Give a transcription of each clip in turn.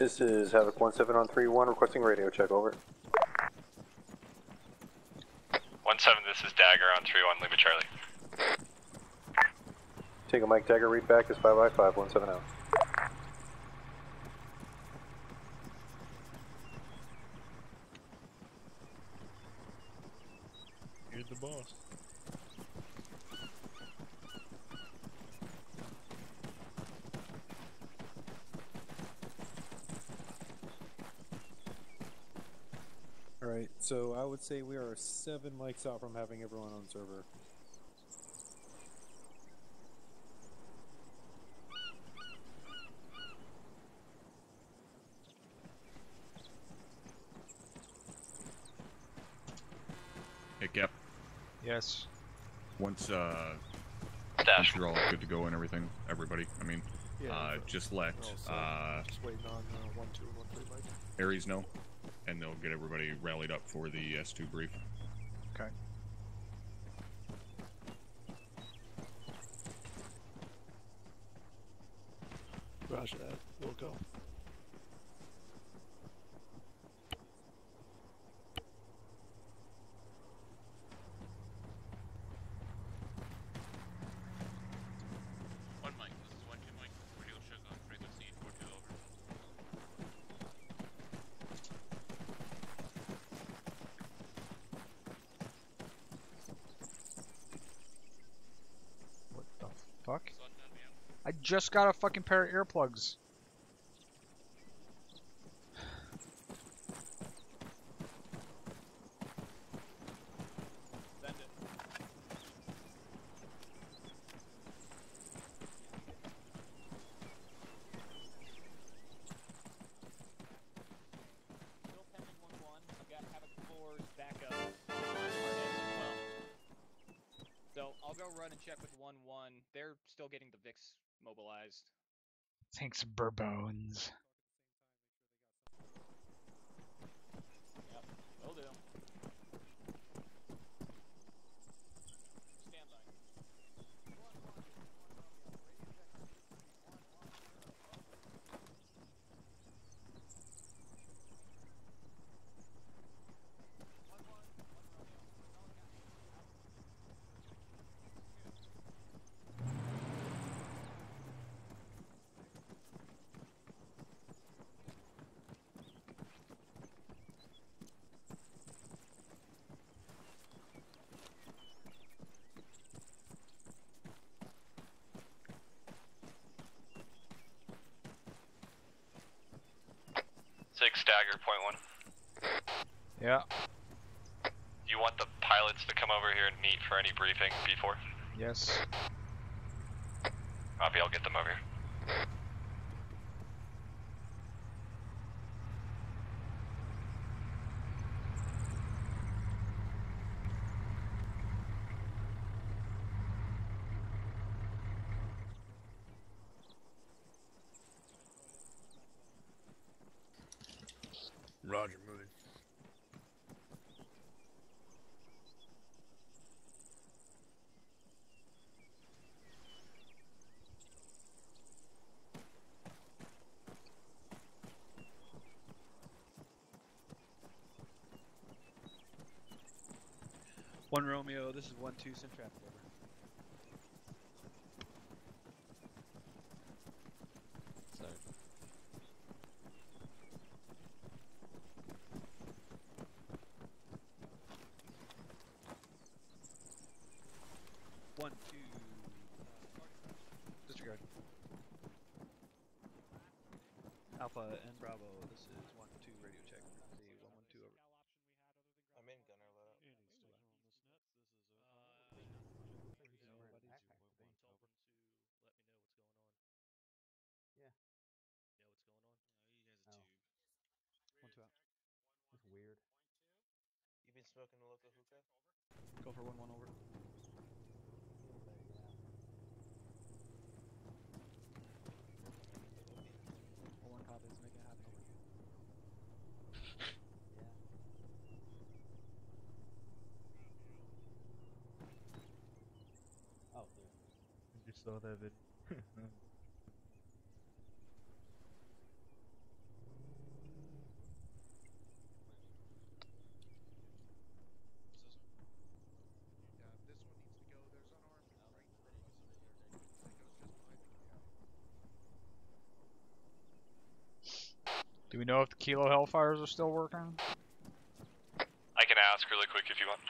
This is Havoc 17 on 3-1, requesting radio check, over. 1-7, this is Dagger on 3-1, Lima Charlie. Take a Mike Dagger, read back is 5i5, 17 out. You're the boss. Alright, so I would say we are 7 mics out from having everyone on server. Hey, Cap. Yes. Once Dash. you're all good to go and everything, everybody, I mean, just let just waiting on 1-2 and 1-3 Mike. Aries know, and they'll get everybody rallied up for the S2 brief. Okay. Roger that. We'll go. One mic. This is 1-2 mic. Radio shows on frequency 4-2 over. What the fuck? I just got a fucking pair of earplugs. I'll go run and check with 1-1. They're still getting the VIX mobilized. Thanks, Bourbones. Yep, will do. Stand by. Dagger, point 1. Yeah. You want the pilots to come over here and meet for any briefing before? Yes. Copy, I'll get them over here. Roger, moving. One Romeo, this is 1-2, send traffic over. Sorry. Disregard. Alpha and Bravo, this is 1-2 radio check. See 1-1-2 over. I'm in gunner loadout. That's weird. You been smoking the local hookah? Go for 1-1 over. One copy, let's make it happen over. Yeah. Oh, yeah. I just saw that video. Do we know if the Kilo Hellfires are still working? I can ask really quick if you want.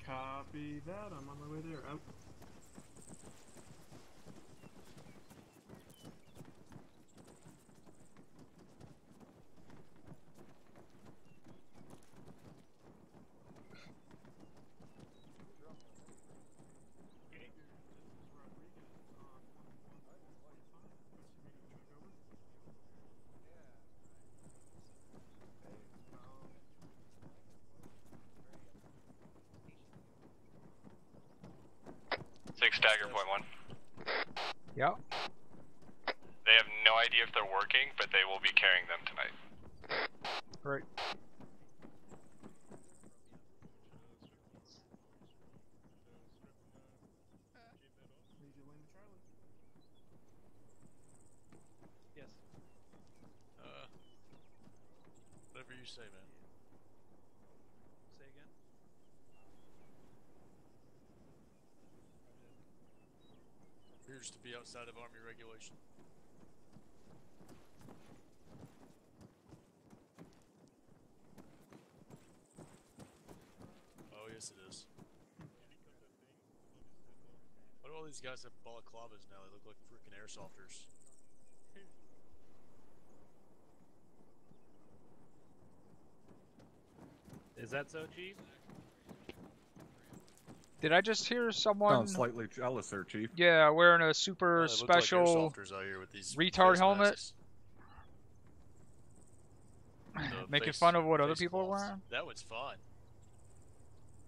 Copy that. I'm on my way there. Out. Six Dagger point one. Yep. They have no idea if they're working, but they will be carrying them tonight. Great. Yes. Whatever you say, man. Say again. Appears to be outside of Army regulation. Oh, yes it is. Why do all these guys have balaclavas now? They look like freaking airsofters. Is that so, Chief? Did I just hear someone? Sounds slightly jealous there, Chief. Yeah, wearing a super They look special like airsofters out here with these retard face helmet. masks. The Making face- fun of what other face people are cloths. wearing? That one's fine.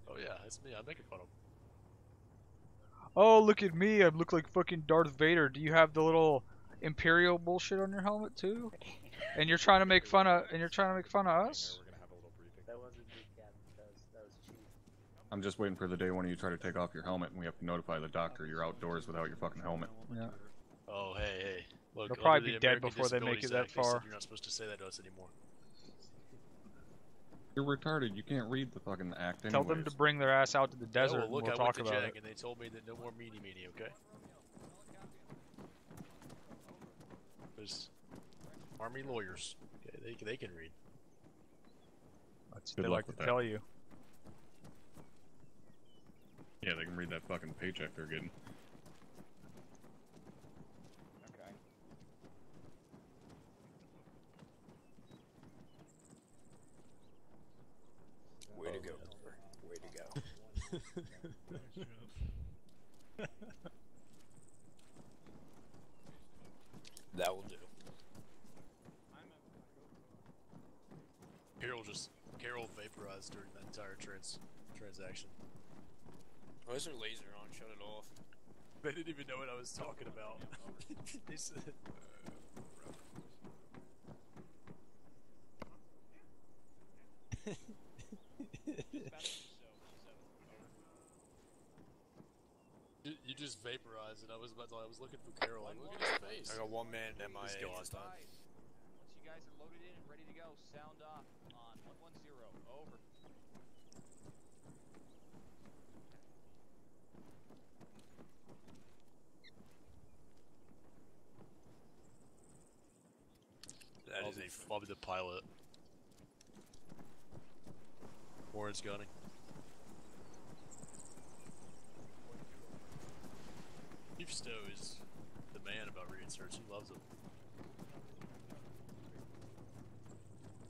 Oh yeah, that's me. I'm making fun of them. Oh, look at me. I look like fucking Darth Vader. Do you have the little Imperial bullshit on your helmet too? And you're trying to make fun of us? That wasn't me, Captain. That was Chief. I'm just waiting for the day when you try to take off your helmet and we have to notify the doctor you're outdoors without your fucking helmet. Yeah. Oh hey. Look, They'll probably under be the dead American before they make it Disabilities that Act, they said far. you're not supposed to say that to us anymore. You're retarded. You can't read the fucking act anyways. Tell them to bring their ass out to the desert Yeah, well, and look, we'll I talk went to about JAG it. and they told me that no more meanie, okay? There's Army lawyers. Okay, they can read. That's Good they luck like to with that. tell you. Yeah, they can read that fucking paycheck they're getting. Okay. Way to go. Way to go. That will do. Carol vaporized during that entire transaction. Why is their laser on? Shut it off. They didn't even know what I was talking about. They said. You just vaporized it. I was looking for Carol. Like, look at his face. I got one man MIA Let's go on. this time. Once you guys are loaded in and ready to go, sound off on 110. Over. That is probably the pilot. Warren's gunning. Chief Stowe is the man about reinserts. He loves them.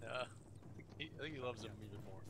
Yeah, I think he loves them even more.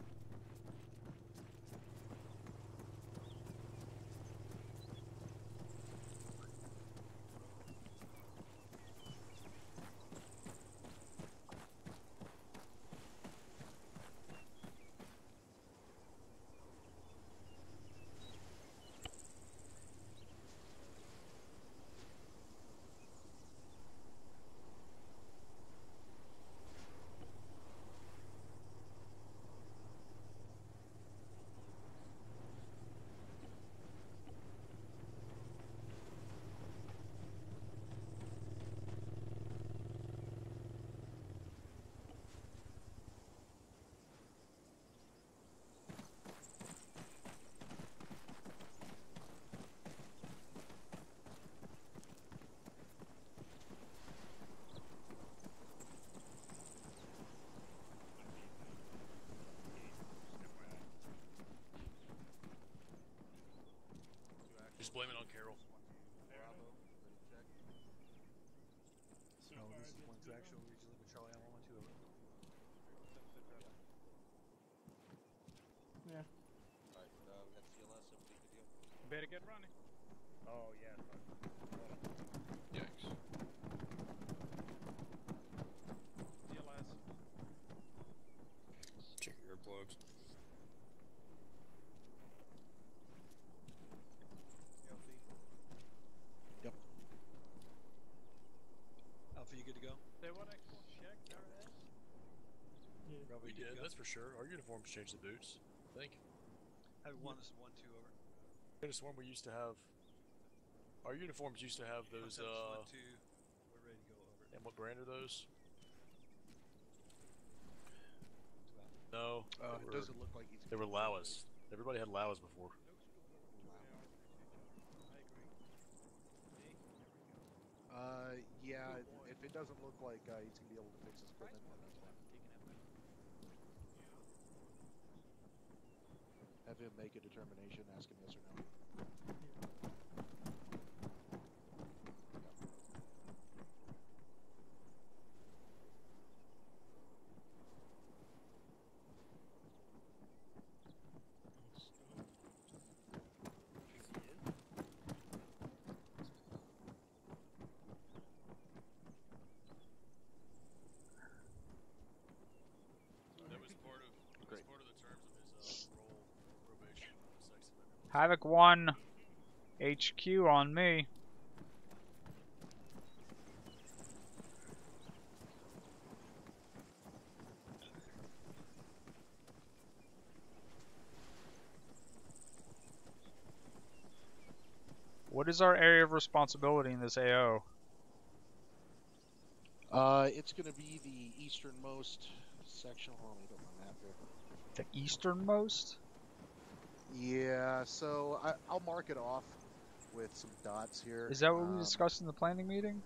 Just blame it on Carol. No, this is one's actual regionally with Charlie. I'm on 2 over. Yeah. Alright, we got CLS, everybody good to go? Better get running. Oh yeah. Yikes. DLS. Check your earplugs. Yep. Alpha, you good to go? Say what actual check, RS? Bravo, We you good did, to go? that's for sure. Our uniforms changed the boots. I think. I have 1, this is 1, 2 over. I could have sworn we used to have. Our uniforms used to have those. 1, 2. We're ready to go over. And what brand are those? 2 No. Alpha. They It were, doesn't look like he's... they were Lawas. Everybody had Lawas before. Yeah, if it doesn't look like he's gonna be able to fix his equipment, then that's fine. Have him make a determination, ask him yes or no. That was part of. Great. Part of the terms of his role probation. Havoc 1 HQ on me. What is our area of responsibility in this AO? It's gonna be the easternmost section. Hold on, let me get my map here. The easternmost? Yeah, so I'll mark it off with some dots here. Is that what we discussed in the planning meeting?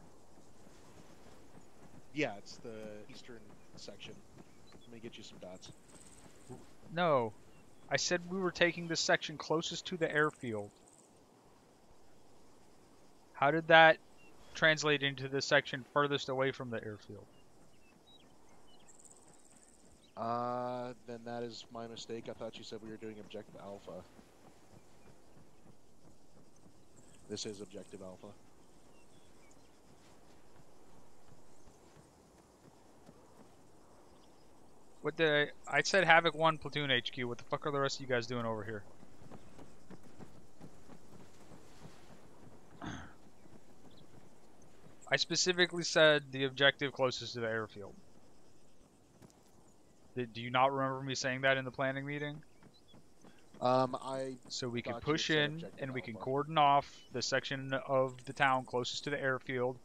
Yeah, it's the eastern section. Let me get you some dots. No. I said we were taking the section closest to the airfield. How did that translate into the section furthest away from the airfield? Then that is my mistake. I thought you said we were doing Objective Alpha. This is Objective Alpha. What the? I said Havoc 1 Platoon HQ. What the fuck are the rest of you guys doing over here? I specifically said the objective closest to the airfield. Do you not remember me saying that in the planning meeting? So we can push in and we can cordon off the section of the town closest to the airfield,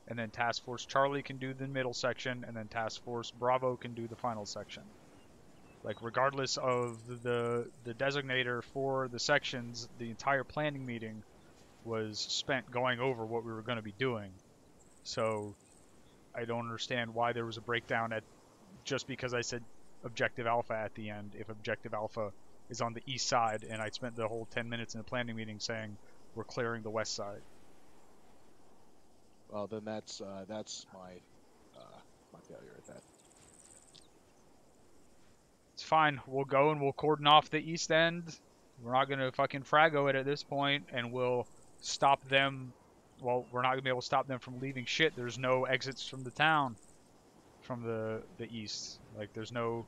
and then Task Force Charlie can do the middle section, and then Task Force Bravo can do the final section. Like, regardless of the designator for the sections, the entire planning meeting was spent going over what we were going to be doing. So I don't understand why there was a breakdown at just because I said Objective Alpha at the end, if Objective Alpha is on the east side, and I spent the whole 10 minutes in the planning meeting saying we're clearing the west side. Well, then that's my failure at that. It's fine. We'll go and we'll cordon off the east end. We're not going to fucking Frago it at this point, and we'll stop them. Well, we're not going to be able to stop them from leaving shit. There's no exits from the town from the east. Like, there's no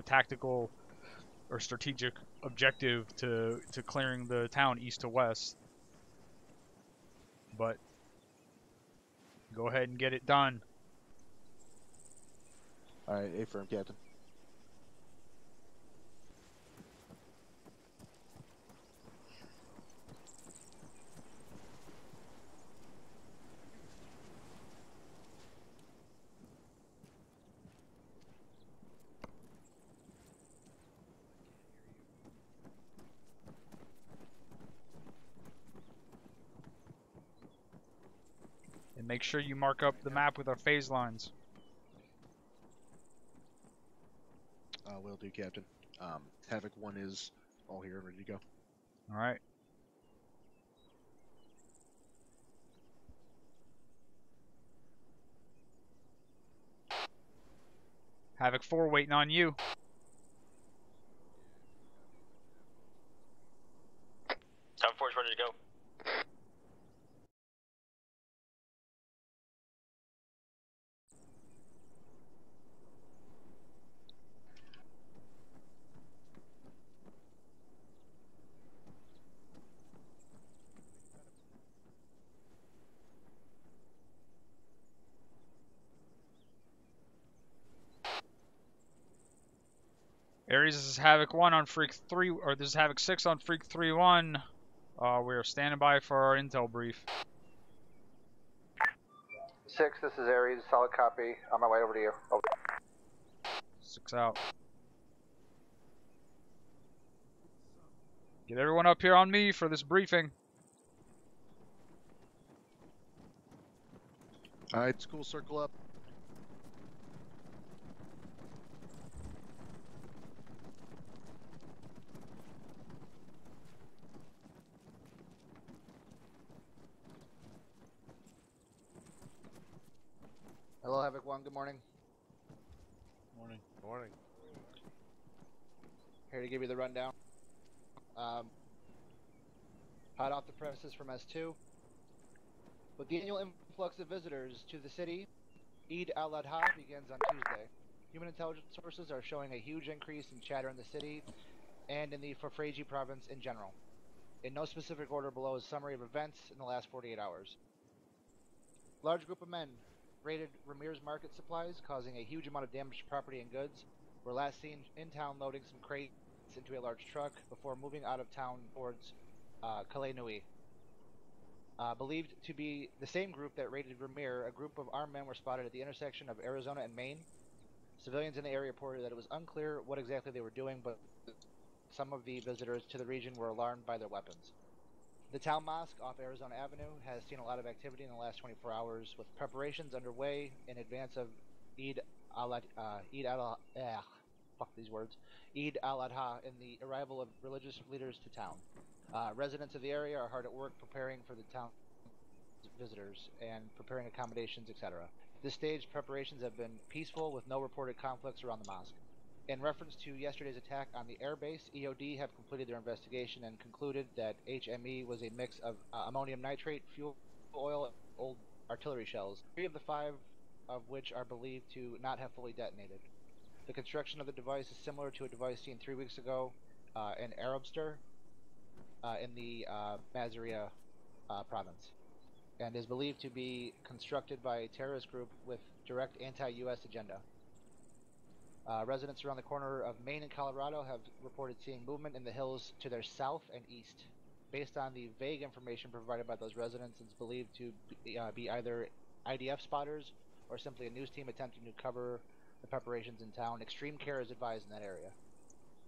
tactical or strategic objective to clearing the town east to west. But go ahead and get it done. Alright, affirm, Captain. And make sure you mark up the map with our phase lines. Will do, Captain. Havoc 1 is all here and ready to go. Alright. Havoc 4 waiting on you. Time Force ready to go. Aries, this is Havoc 1 on Freak 3, or this is Havoc 6 on Freak 3-1. We are standing by for our intel brief. 6, this is Aries, solid copy. On my way over to you. Over. 6 out. Get everyone up here on me for this briefing. Alright, school circle up. Hello, Havoc 1, good morning. Morning. Morning. Here to give you the rundown. Hot off the presses from S2. With the annual influx of visitors to the city, Eid al-Adha begins on Tuesday. Human intelligence sources are showing a huge increase in chatter in the city and in the Fafreji province in general. In no specific order below is a summary of events in the last 48 hours. Large group of men raided Ramir's market supplies, causing a huge amount of damage to property and goods. Were last seen in town loading some crates into a large truck before moving out of town towards Calais Nui. Believed to be the same group that raided Ramir, a group of armed men were spotted at the intersection of Arizona and Maine. Civilians in the area reported that it was unclear what exactly they were doing, but some of the visitors to the region were alarmed by their weapons. The town mosque off Arizona Avenue has seen a lot of activity in the last 24 hours, with preparations underway in advance of Eid al-Adha and the arrival of religious leaders to town. Residents of the area are hard at work preparing for the town visitors and preparing accommodations, etc. At this stage, preparations have been peaceful with no reported conflicts around the mosque. In reference to yesterday's attack on the airbase, EOD have completed their investigation and concluded that HME was a mix of ammonium nitrate, fuel oil, and old artillery shells, 3 of the 5 of which are believed to not have fully detonated. The construction of the device is similar to a device seen 3 weeks ago in Arabstir in the Mazaria province, and is believed to be constructed by a terrorist group with direct anti-U.S. agenda. Residents around the corner of Maine and Colorado have reported seeing movement in the hills to their south and east. Based on the vague information provided by those residents, it's believed to be either IDF spotters or simply a news team attempting to cover the preparations in town. Extreme care is advised in that area.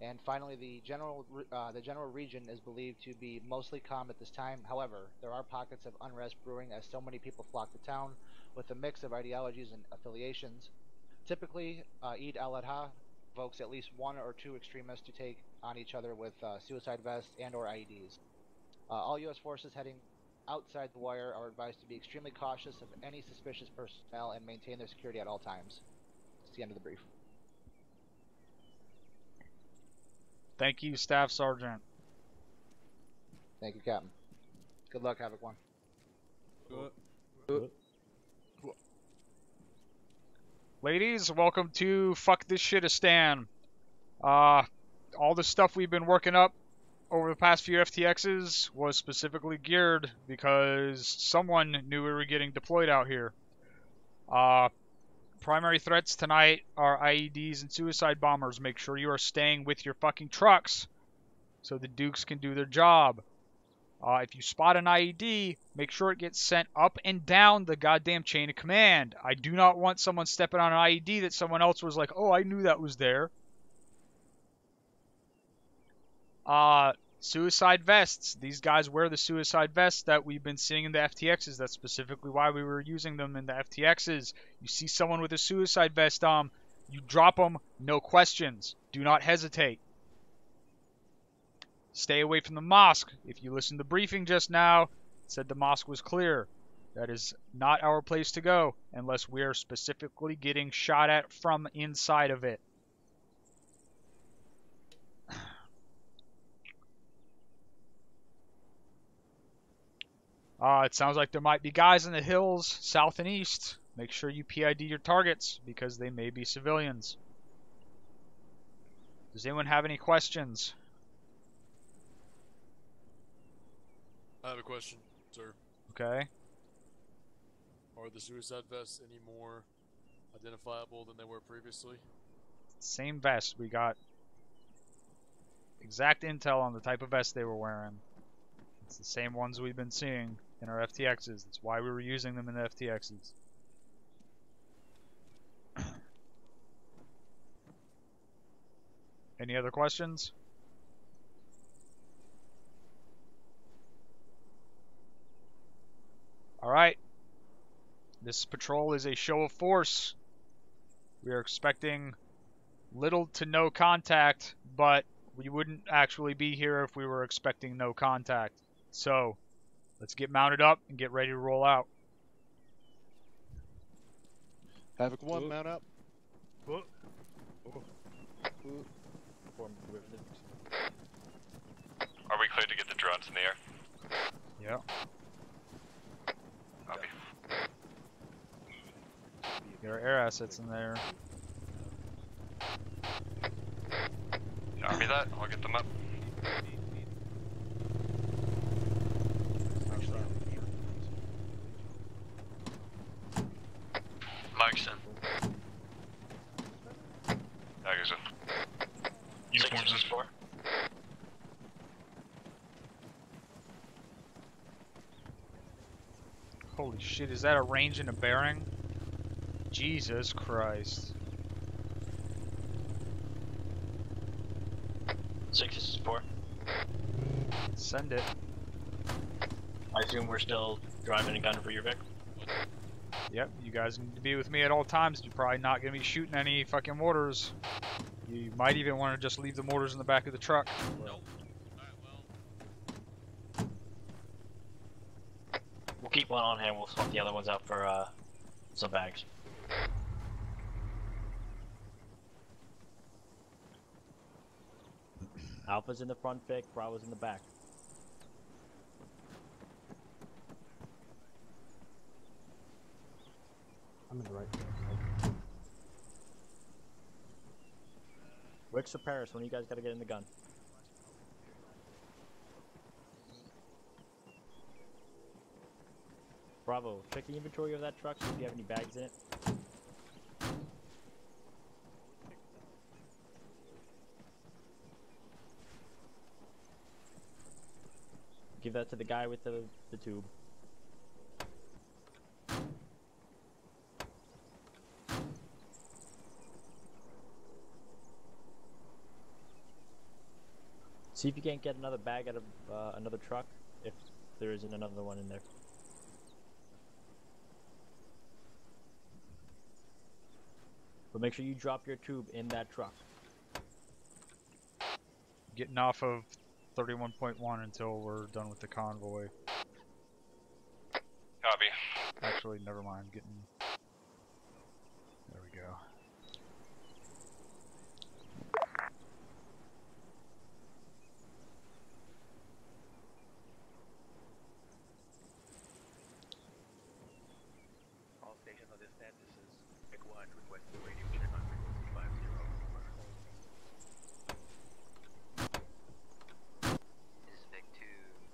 And finally, the general region is believed to be mostly calm at this time. However, there are pockets of unrest brewing as so many people flock to town with a mix of ideologies and affiliations. Typically, Eid al-Adha evokes at least 1 or 2 extremists to take on each other with suicide vests and or IEDs. All U.S. forces heading outside the wire are advised to be extremely cautious of any suspicious personnel and maintain their security at all times. That's the end of the brief. Thank you, Staff Sergeant. Thank you, Captain. Good luck, Havoc 1. Ladies, welcome to Fuck This Shitistan. All the stuff we've been working up over the past few FTXs was specifically geared because someone knew we were getting deployed out here. Primary threats tonight are IEDs and suicide bombers. Make sure you are staying with your fucking trucks so the Dukes can do their job. If you spot an IED, make sure it gets sent up and down the goddamn chain of command. I do not want someone stepping on an IED that someone else was like, oh, I knew that was there. Suicide vests. These guys wear the suicide vests that we've been seeing in the FTXs. That's specifically why we were using them in the FTXs. You see someone with a suicide vest on, you drop them, no questions. Do not hesitate. Stay away from the mosque. If you listened to the briefing just now, it said the mosque was clear. That is not our place to go unless we are specifically getting shot at from inside of it. It sounds like there might be guys in the hills south and east. Make sure you PID your targets because they may be civilians. Does anyone have any questions? I have a question, sir. Okay. Are the suicide vests any more identifiable than they were previously? Same vest. We got exact intel on the type of vest they were wearing. It's the same ones we've been seeing in our FTXs. That's why we were using them in the FTXs. Any other questions? Alright. This patrol is a show of force. We are expecting little to no contact, but we wouldn't actually be here if we were expecting no contact. So, let's get mounted up and get ready to roll out. Havoc 1, mount up. Are we clear to get the drones in the air? Yeah. Copy. Get our air assets in there. Copy that. I'll get them up. Mike's in. Tigers in. Uniforms in. 4. Holy shit, is that a range and a bearing? Jesus Christ. 6 4. Send it. I assume we're still driving a gun for your Vic? Yep, you guys need to be with me at all times. You're probably not going to be shooting any fucking mortars. You might even want to just leave the mortars in the back of the truck. Nope. We'll keep one on hand, we'll swap the other ones out for some bags. Alpha's in the front, Vic, Bravo's in the back. I'm in the right. Wicks or Paris, when you guys gotta get in the gun? Bravo, check the inventory of that truck, see if you have any bags in it. Give that to the guy with the tube. See if you can't get another bag out of another truck, if there isn't another one in there. But make sure you drop your tube in that truck. Getting off of 31.1 until we're done with the convoy. Copy. Actually, never mind. Getting... There we go. All stations on dispatch, this is Vic 1 requesting radio check on frequency 50. This is Vic 2,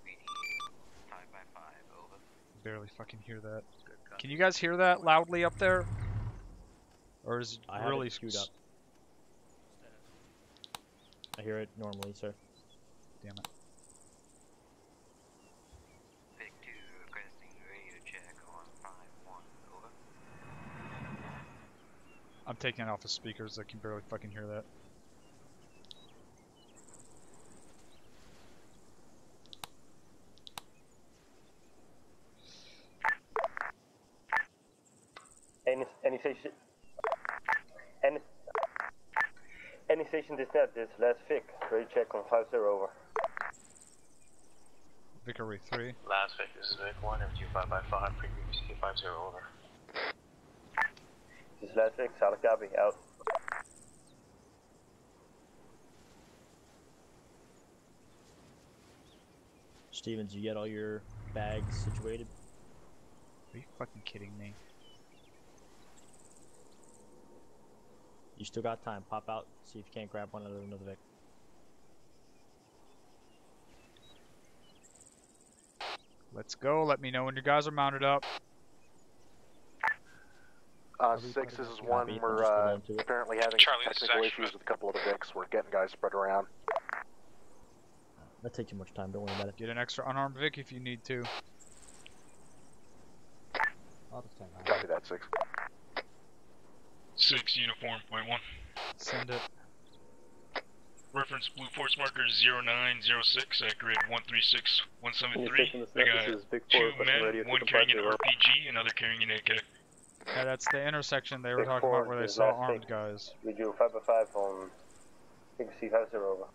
reading 5x5, over. Barely fucking hear that. Can you guys hear that loudly up there? Or is it really skewed up? I hear it normally, sir. Damn it. Vic 2, requesting radio check on 5-1, over. I'm taking it off the speakers. I can barely fucking hear that. Any station dispatch, this last Vic, radio check on 50, over. Vickery 3. Last Vic, this is Vic 1, MQ 555, frequency 50, over. This is Last Vic, solid copy, out. Stevens, you get all your bags situated? Are you fucking kidding me? You still got time. Pop out, see if you can't grab one out of another Vic. Let's go. Let me know when your guys are mounted up. 6, this is 1. We're apparently having technical issues with a couple of the Vics. We're getting guys spread around. That takes too much time. Don't worry about it. Get an extra unarmed Vic if you need to. I'll just stand by. Copy that, 6. 6 uniform, point 1. Send it. Reference blue force marker 0906 at grid 136173. I got 2 men, 1 carrying an RPG, another carrying an AK. Yeah, that's the intersection they were talking about where they saw armed guys. We do 5x5 on frequency 50, over.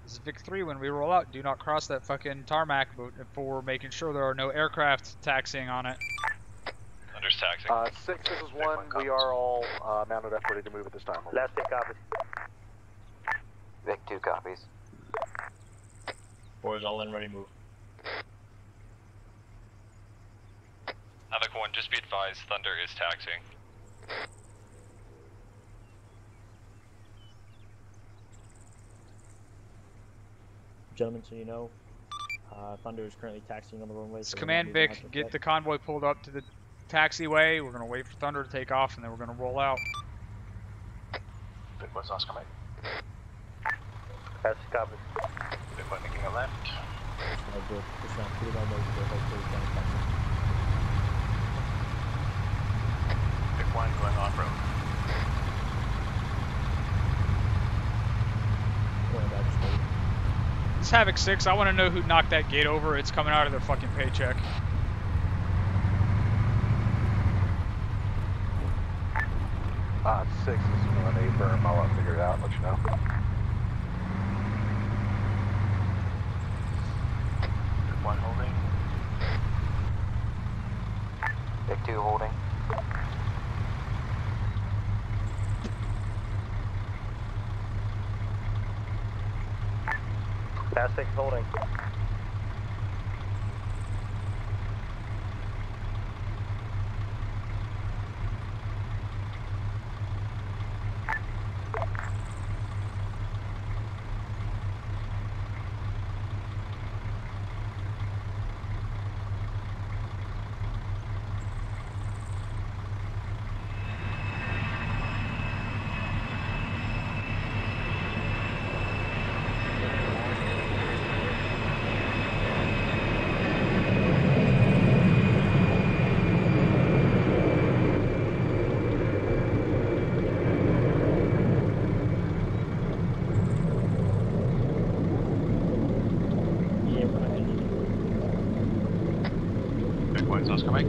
This is Vic 3. When we roll out, do not cross that fucking tarmac for making sure there are no aircraft taxiing on it. Thunder's taxing. 6, this is 1. We are all mounted up, ready to move at this time. Last Vic copies. Vic 2 copies. Boys all in, ready to move. Havoc 1, just be advised, Thunder is taxing. Gentlemen, so you know, Thunder is currently taxiing on the runway. So Command Vic, get the convoy pulled up to the taxiway. We're going to wait for Thunder to take off, and then we're going to roll out. Vic 1's Oscar Mike. That's copies. Vic 1 making a left. Vic 1 going off-road. This is Havoc 6. I want to know who knocked that gate over. It's coming out of their fucking paycheck. Uh, 6 is 1 A berm. I'll figure it out, let you know. Vic 1 holding. Vic 2 holding. Last 6 holding. Oscar Mike.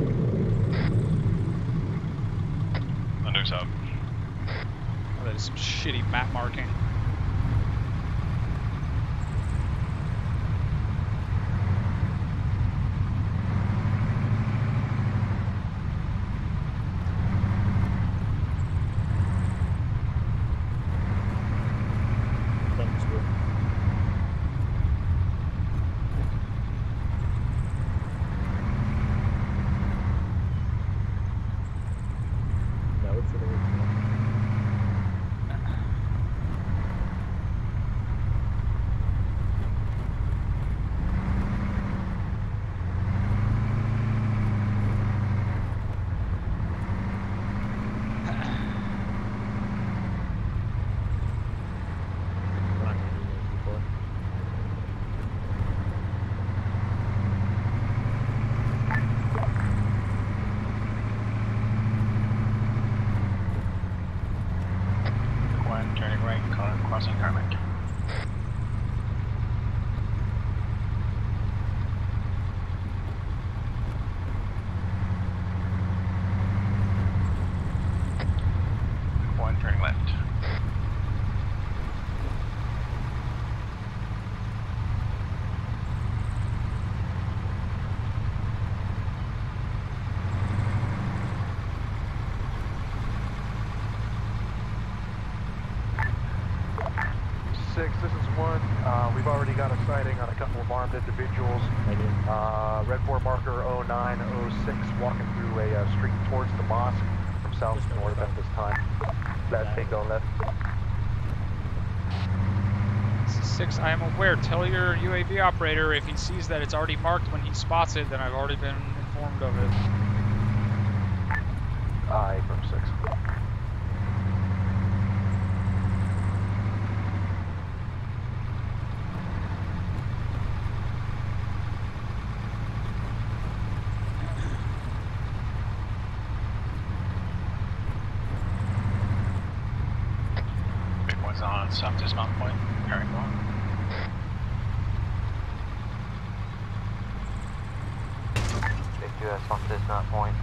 Thunder's up. Oh, that is some shitty map marking. 6-1, we've already got a sighting on a couple of armed individuals. Red 4 marker 0906 walking through a street towards the mosque from south to north at this time. Left, take on left. 6, I am aware. Tell your UAV operator if he sees that it's already marked when he spots it, then I've already been informed of it. Aye, from 6. Big one's on South Dismount Point, carrying on. Big 2, that's on Dismount Point.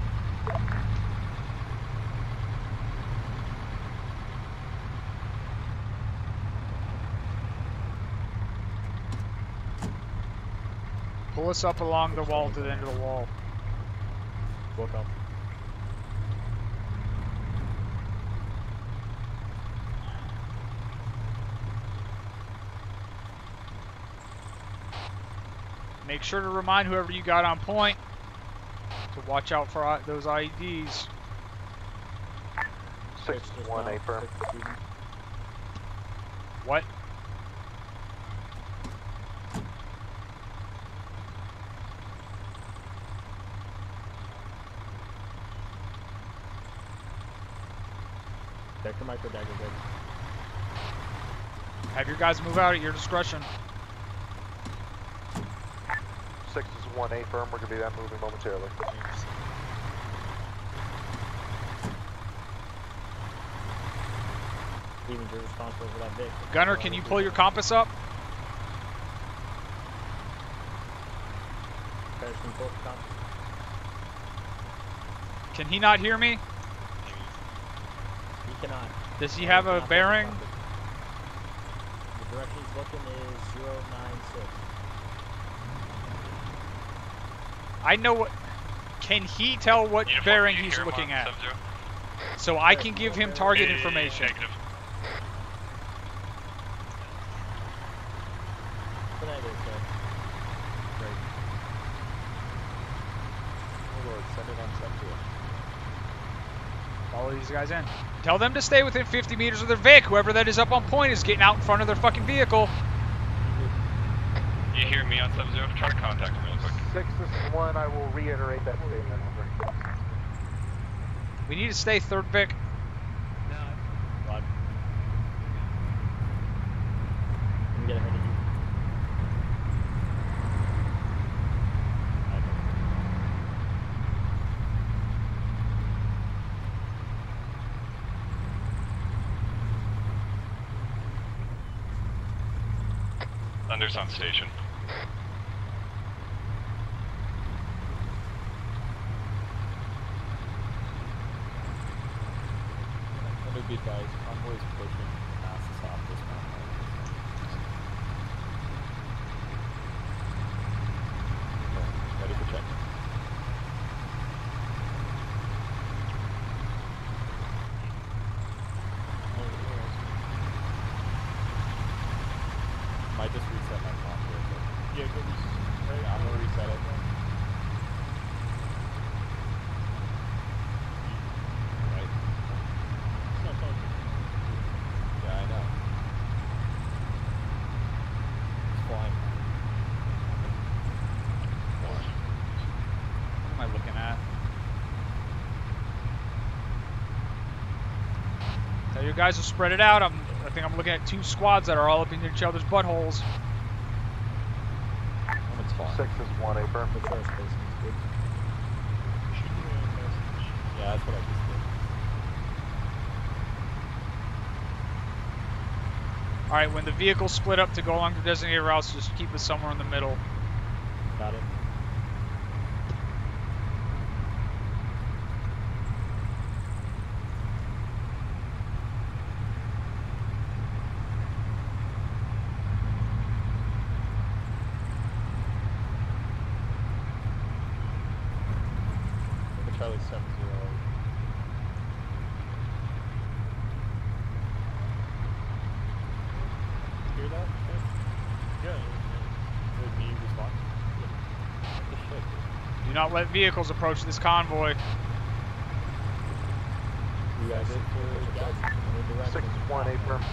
Pull us up along the wall to the end of the wall. Walk up. Make sure to remind whoever you got on point to watch out for those IEDs. 6-1, A firm. What? Deck the micro dagger, good. Have your guys move out at your discretion. 6-1, A firm, we're going to be moving momentarily. Stevens, you're responsible for that Vic. Gunner, can you pull your compass up? Paris, can you pull up the compass? Can he not hear me? He cannot. Does he have a bearing? The direction he's looking is 096. I know what. Can he tell what bearing he's looking at? So I can give him target information. Negative. Negative, sir. Great. Oh Lord, send it on sub to it. Follow these guys in. Tell them to stay within 50 meters of their Vic. Whoever that is up on point is getting out in front of their fucking vehicle. You hear me on Sub-Zero? Try to contact me real quick. 6-1, I will reiterate that statement. We need to stay third Vic. No. What? Let me get ahead of you. Thunder's on station. Let me be advised, convoy's pushing past the south this mountain. Okay, ready for check. Might just reset my comp here, but yeah, good. Hey, I'm gonna reset it. Right. It's not talking. Yeah, I know. It's flying. What am I looking at? Tell your guys to spread it out. I think I'm looking at 2 squads that are all up in each other's buttholes. It's fine. 6-1, A firm. The first place is good. Yeah, that's what I just did. Alright, when the vehicles split up to go along the designated routes, just keep us somewhere in the middle. Got it. Charlie 7-0. Hear that? Okay. Do not let vehicles approach this convoy. You guys 6-1 affirm.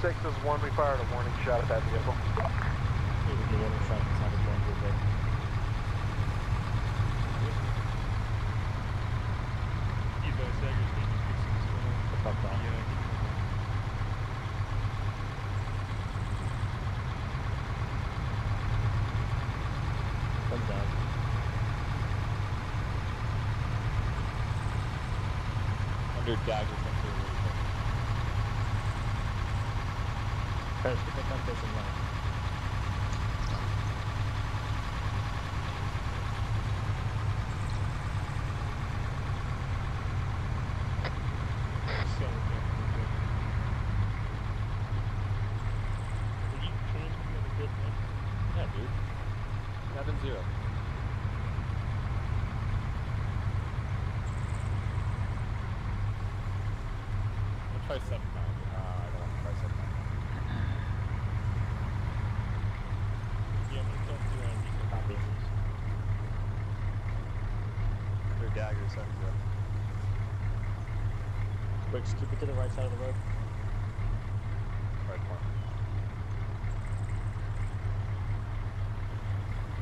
6-1, we fired a warning shot at that vehicle. Under dagger sensor. First, get the gun facing left. Yeah, dude. 7-0. I'll try 7-9. I don't want to try 7-9. Yeah, I'm gonna talk to Nico. Copy. Under dagger 7-0. Quick, just keep it to the right side of the road. Right point.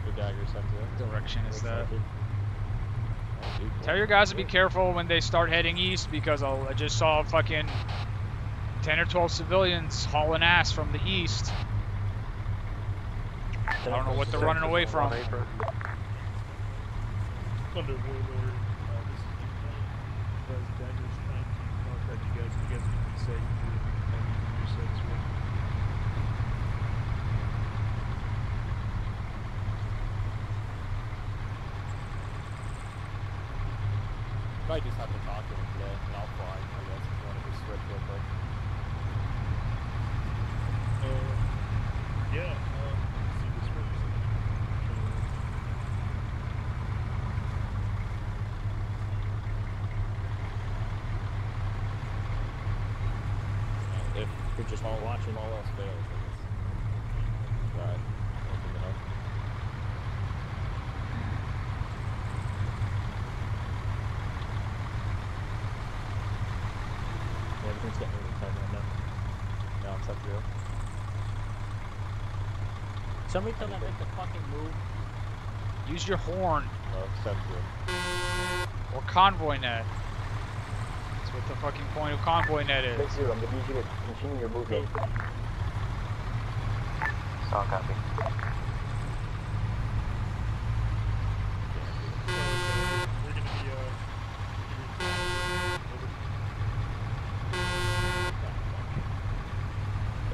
Under dagger 7-0. Direction is that? Tell your guys to be careful when they start heading east because I just saw fucking 10 or 12 civilians hauling ass from the east. I don't know what they're running away from. Under warlord. This is Daniel's trying to contact you guys. You guys can be safe. Might just have to talk to him today, and I'll fly, I guess, if you want to just switch real quick. Yeah, see this works. If you're just watching, all else fails, I guess. Right. Open it up. Everything's getting really tight right now. No, I'm 7-0. Somebody tell that make the fucking move. Use your horn. Oh, 7-0. Or convoy net. That's what the fucking point of convoy net is. 6-0, I'm going to need you to continue your movement. Solid copy. We're going to be,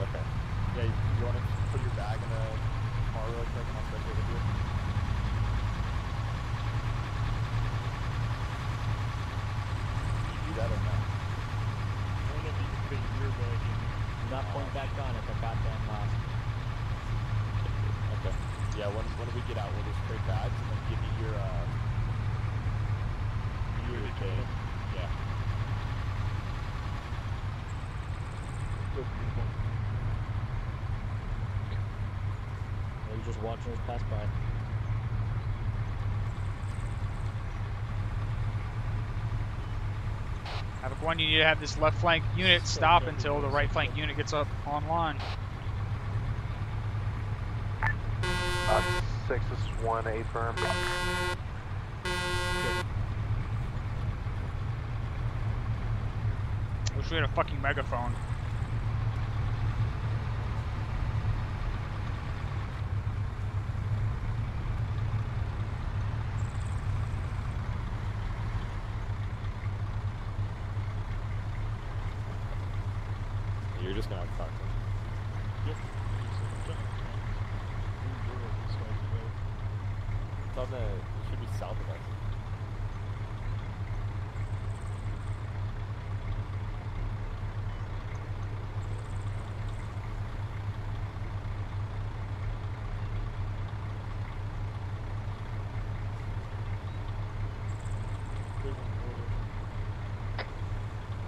Okay. Yeah, you want to put your bag in the car real quick and I'll switch over to you? Can you do that or not? I don't know if you can fit your bag in. Do not point back on at the goddamn mosque. Okay. Yeah, when we get out, we'll just trade bags and then give me your, thing. Yeah. You're just watching us pass by. Havoc 1, you need to have this left flank unit stop until the right flank unit gets up online. 6-1, affirm. Wish we had a fucking megaphone. You're just gonna have to talk to him. Yep. It's on the, it should be south of us.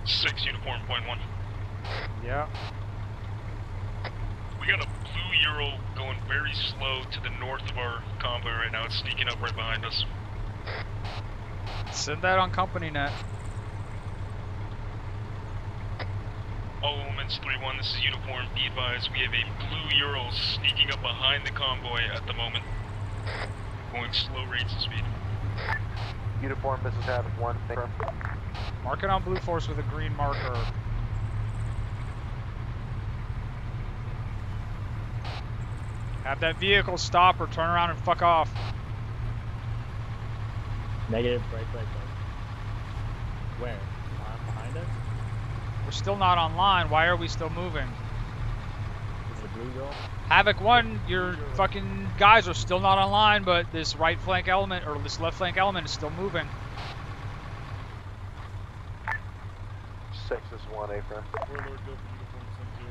Six uniform, point 1. Yeah. We got a blue Euro going very slow to the north of our convoy right now. It's sneaking up right behind us. Send that on company net. All elements 3-1, this is uniform. Be advised, we have a blue Euro sneaking up behind the convoy at the moment. Going slow rates of speed. Uniform, this is Havoc 1. Mark it on Blue Force with a green marker. Have that vehicle stop or turn around and fuck off. Negative, right. Where? Behind us? We're still not online. Why are we still moving? Is it a blue girl? Havoc 1, your fucking guys are still not online, but this right flank element, or this left flank element is still moving. 6 is 1, A for Warlord, go for uniform, send 0.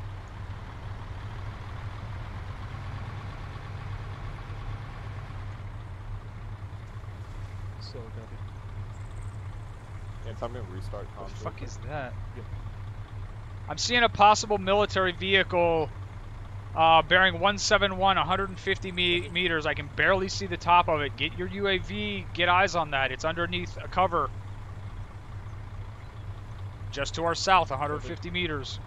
So, copy. Yeah, time to restart What the comms. fuck is that? Yep. I'm seeing a possible military vehicle bearing 171, 150 meters. I can barely see the top of it. Get your UAV, get eyes on that. It's underneath a cover. Just to our south, 150 meters.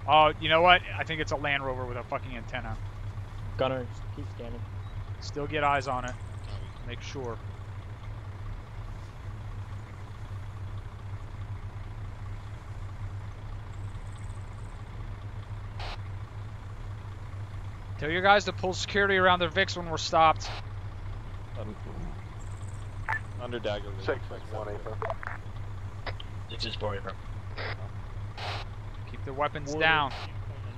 Oh, you know what? I think it's a Land Rover with a fucking antenna. Gunner, keep scanning. Still get eyes on it. Make sure. Tell your guys to pull security around their VIX when we're stopped. Under dagger. 6 is 1, A for 6 is 4 April. Keep the weapons Warlord, down. I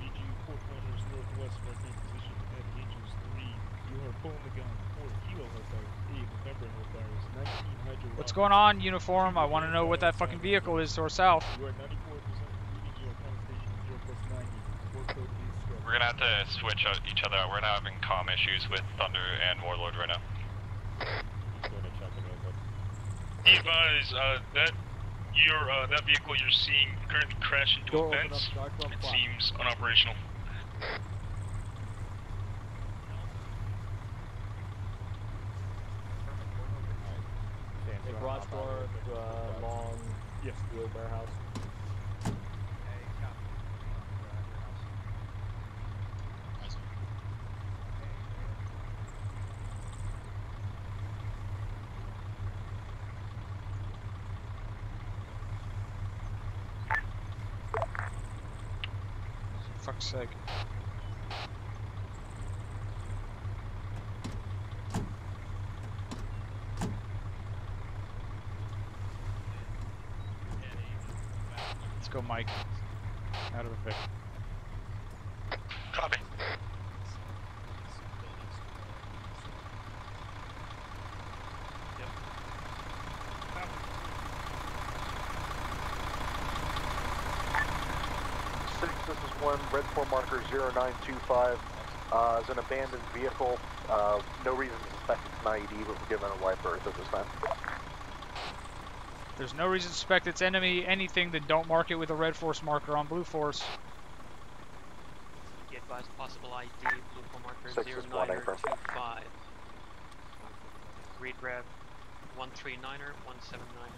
need you 4 kilometers northwest of our current position at Angels 3. You are pulling the gun. 4 kilo hellfires, 8 November hellfires, 19 hydro. What's going on, uniform? I want to know what that fucking vehicle is to our south. You are 94% reading your comm station 0 plus 90. War code is struck. We're gonna have to switch each other out. We're not having comm issues with Thunder and Warlord right now. Be advised, that vehicle you're seeing currently crashed into a fence. It seems unoperational. A garage door, long, steel warehouse. For fuck's sake. Let's go, Mike. Out of the Vic. Copy. This is 1, red 4 marker 0925. Is an abandoned vehicle. No reason to suspect it's an IED, but we're given a white berth at this time. There's no reason to suspect it's anything, then don't mark it with a red force marker on blue force. Be advised, possible ID, blue form marker 6 is 1, A for 0925. Read rev 139er, 179er.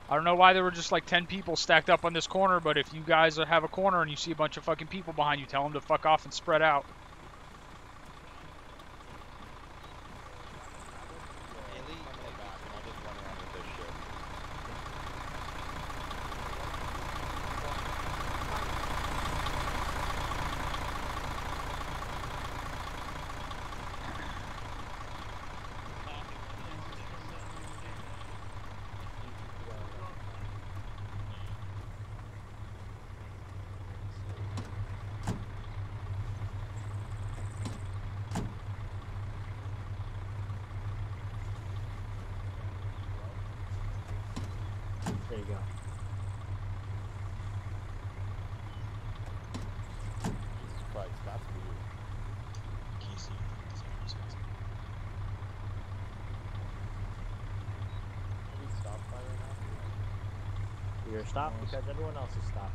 I don't know why there were just like 10 people stacked up on this corner, but if you guys have a corner and you see a bunch of fucking people behind you, tell them to fuck off and spread out. There you go. Jesus Christ, that's weird. You're stopped because everyone else is stopped.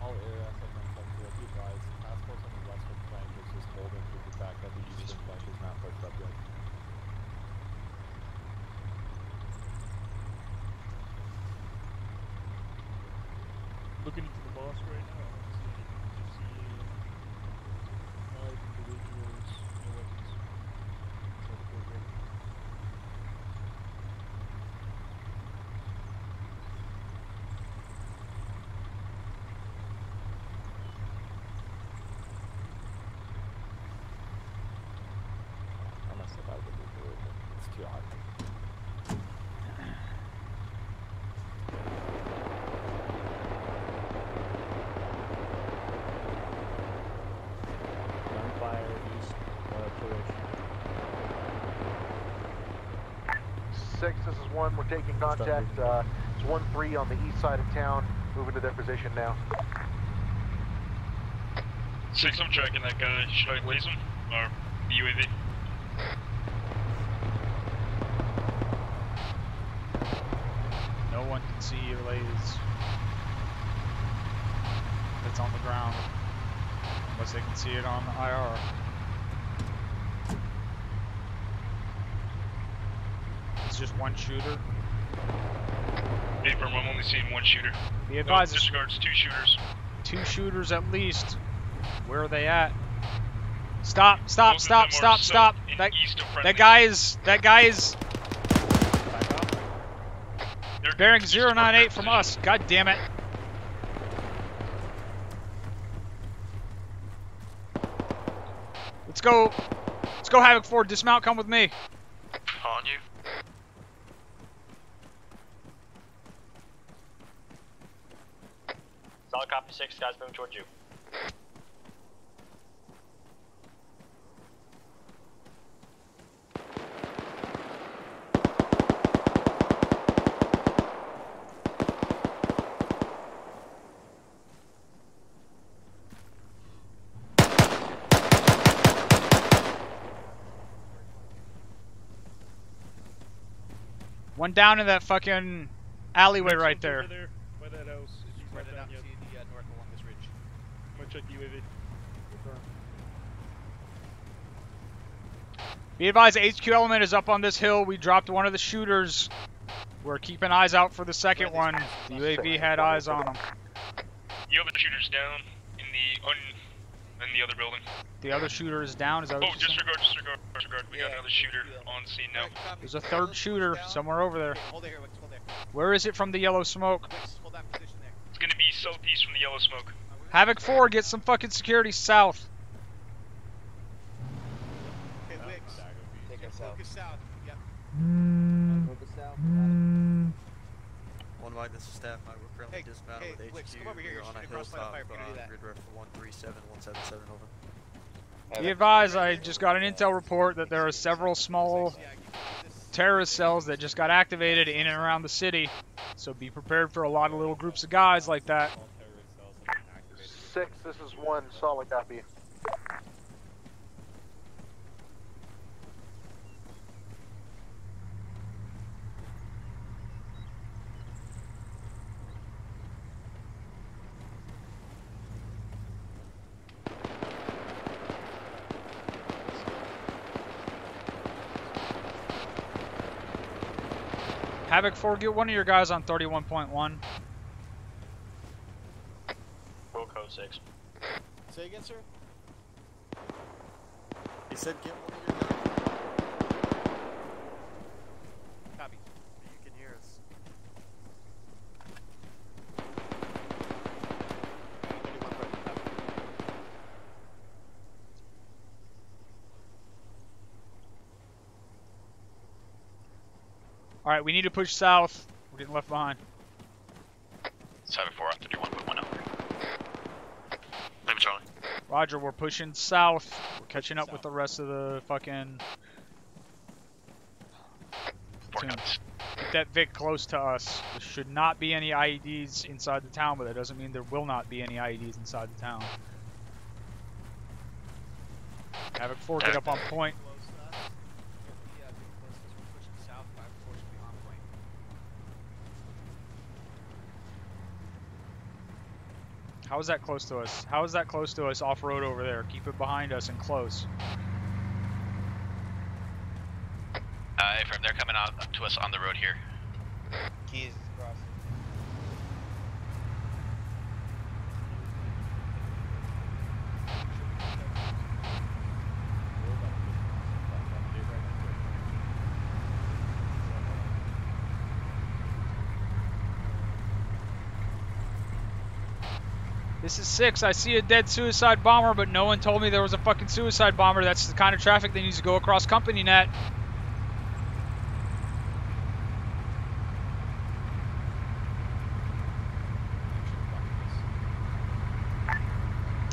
All air assets on Frontier, be advised, task force on the western flank is just holding due to the fact that the eastern flank is not pushed up yet. Looking into the mosque right now, I don't see anything. Just see 5 individuals, no weapons. So the board ready. Unless if I would do it, it's too hot. Gunfire east, 2-ish. 6, this is 1, we're taking contact. It's 1-3 on the east side of town, moving to their position now. 6, I'm tracking that guy. Should I laze him? Or the UAV? No one can see your lays. That's on the ground. Unless they can see it on the IR. It's just one shooter. Paper, I'm only seeing one shooter. Be advised. No, disregards 2 shooters. 2 shooters at least. Where are they at? Stop! Stop! Both Stop! of them Stop! are Stop! south and That east of friendly. that guy is bearing 098 from us. God damn it! Let's go. Let's go, Havoc 4. Dismount. Come with me. On you. Solid copy 6, guys moving towards you. One down in that fucking alleyway Next right one's there. over there, by that house. If he's not down yet. the north along this ridge. I'm gonna check the UAV. Be advised, HQ element is up on this hill. We dropped one of the shooters. We're keeping eyes out for the second one. The UAV had eyes on him. The other shooter's down in the other building. The other shooter is down. Is that what Oh, you said? disregard. We got another shooter on scene now. There's a third shooter somewhere over there. Hold it here, Wix, hold it. Where is it from the yellow smoke? Wix, hold that position there. It's gonna be southeast from the yellow smoke. Havoc 4, get some fucking security south. Okay, Wix. Take us out. Focus south. Yep. Focus south. 1 Mike, this is staff. We're currently dismounted with Wix, HQ. come over here. We're You're on a shooting across line of hilltop, fire. If you're gonna do that. grid ref for 137-177, over. Be advised, I just got an intel report that there are several small terrorist cells that just got activated in and around the city. So be prepared for a lot of little groups of guys like that. 6, this is 1, solid copy. Havoc 4, get one of your guys on 31.1. Roll code 6. Say again, sir? He said get one of your guys. Copy. You can hear us. Alright, we need to push south. We're getting left behind. 7-4 on 31.1 over. Name Charlie. Roger, we're pushing south. We're catching up with the rest of the fucking... team. Keep that Vic close to us. There should not be any IEDs inside the town, but that doesn't mean there will not be any IEDs inside the town. Havoc 4, get up on point. How is that close to us? How is that close to us off-road over there? Keep it behind us and close. They're coming out to us on the road here. Keys crossing. This is 6. I see a dead suicide bomber, but no one told me there was a fucking suicide bomber. That's the kind of traffic that needs to go across company net.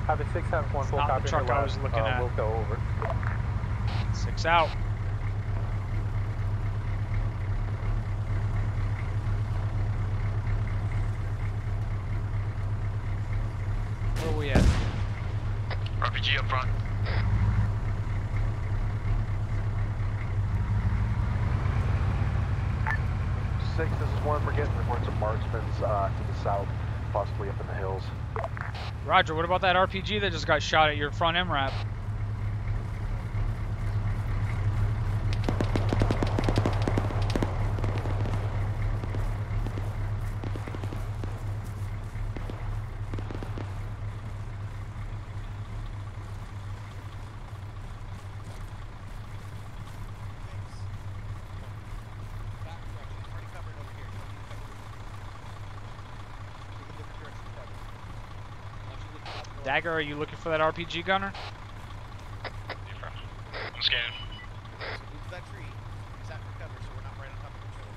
Have a 6, have 1 full Not copy. the truck I was looking at. We'll go over. 6 out. Where are we at? RPG up front. Six, this is 1. We're getting reports of marksmen to the south, possibly up in the hills. Roger, what about that RPG that just got shot at your front MRAP? Dagger, are you looking for that RPG gunner? I'm scanning. So move to that tree. It's at for cover, so we're not right on top of each other.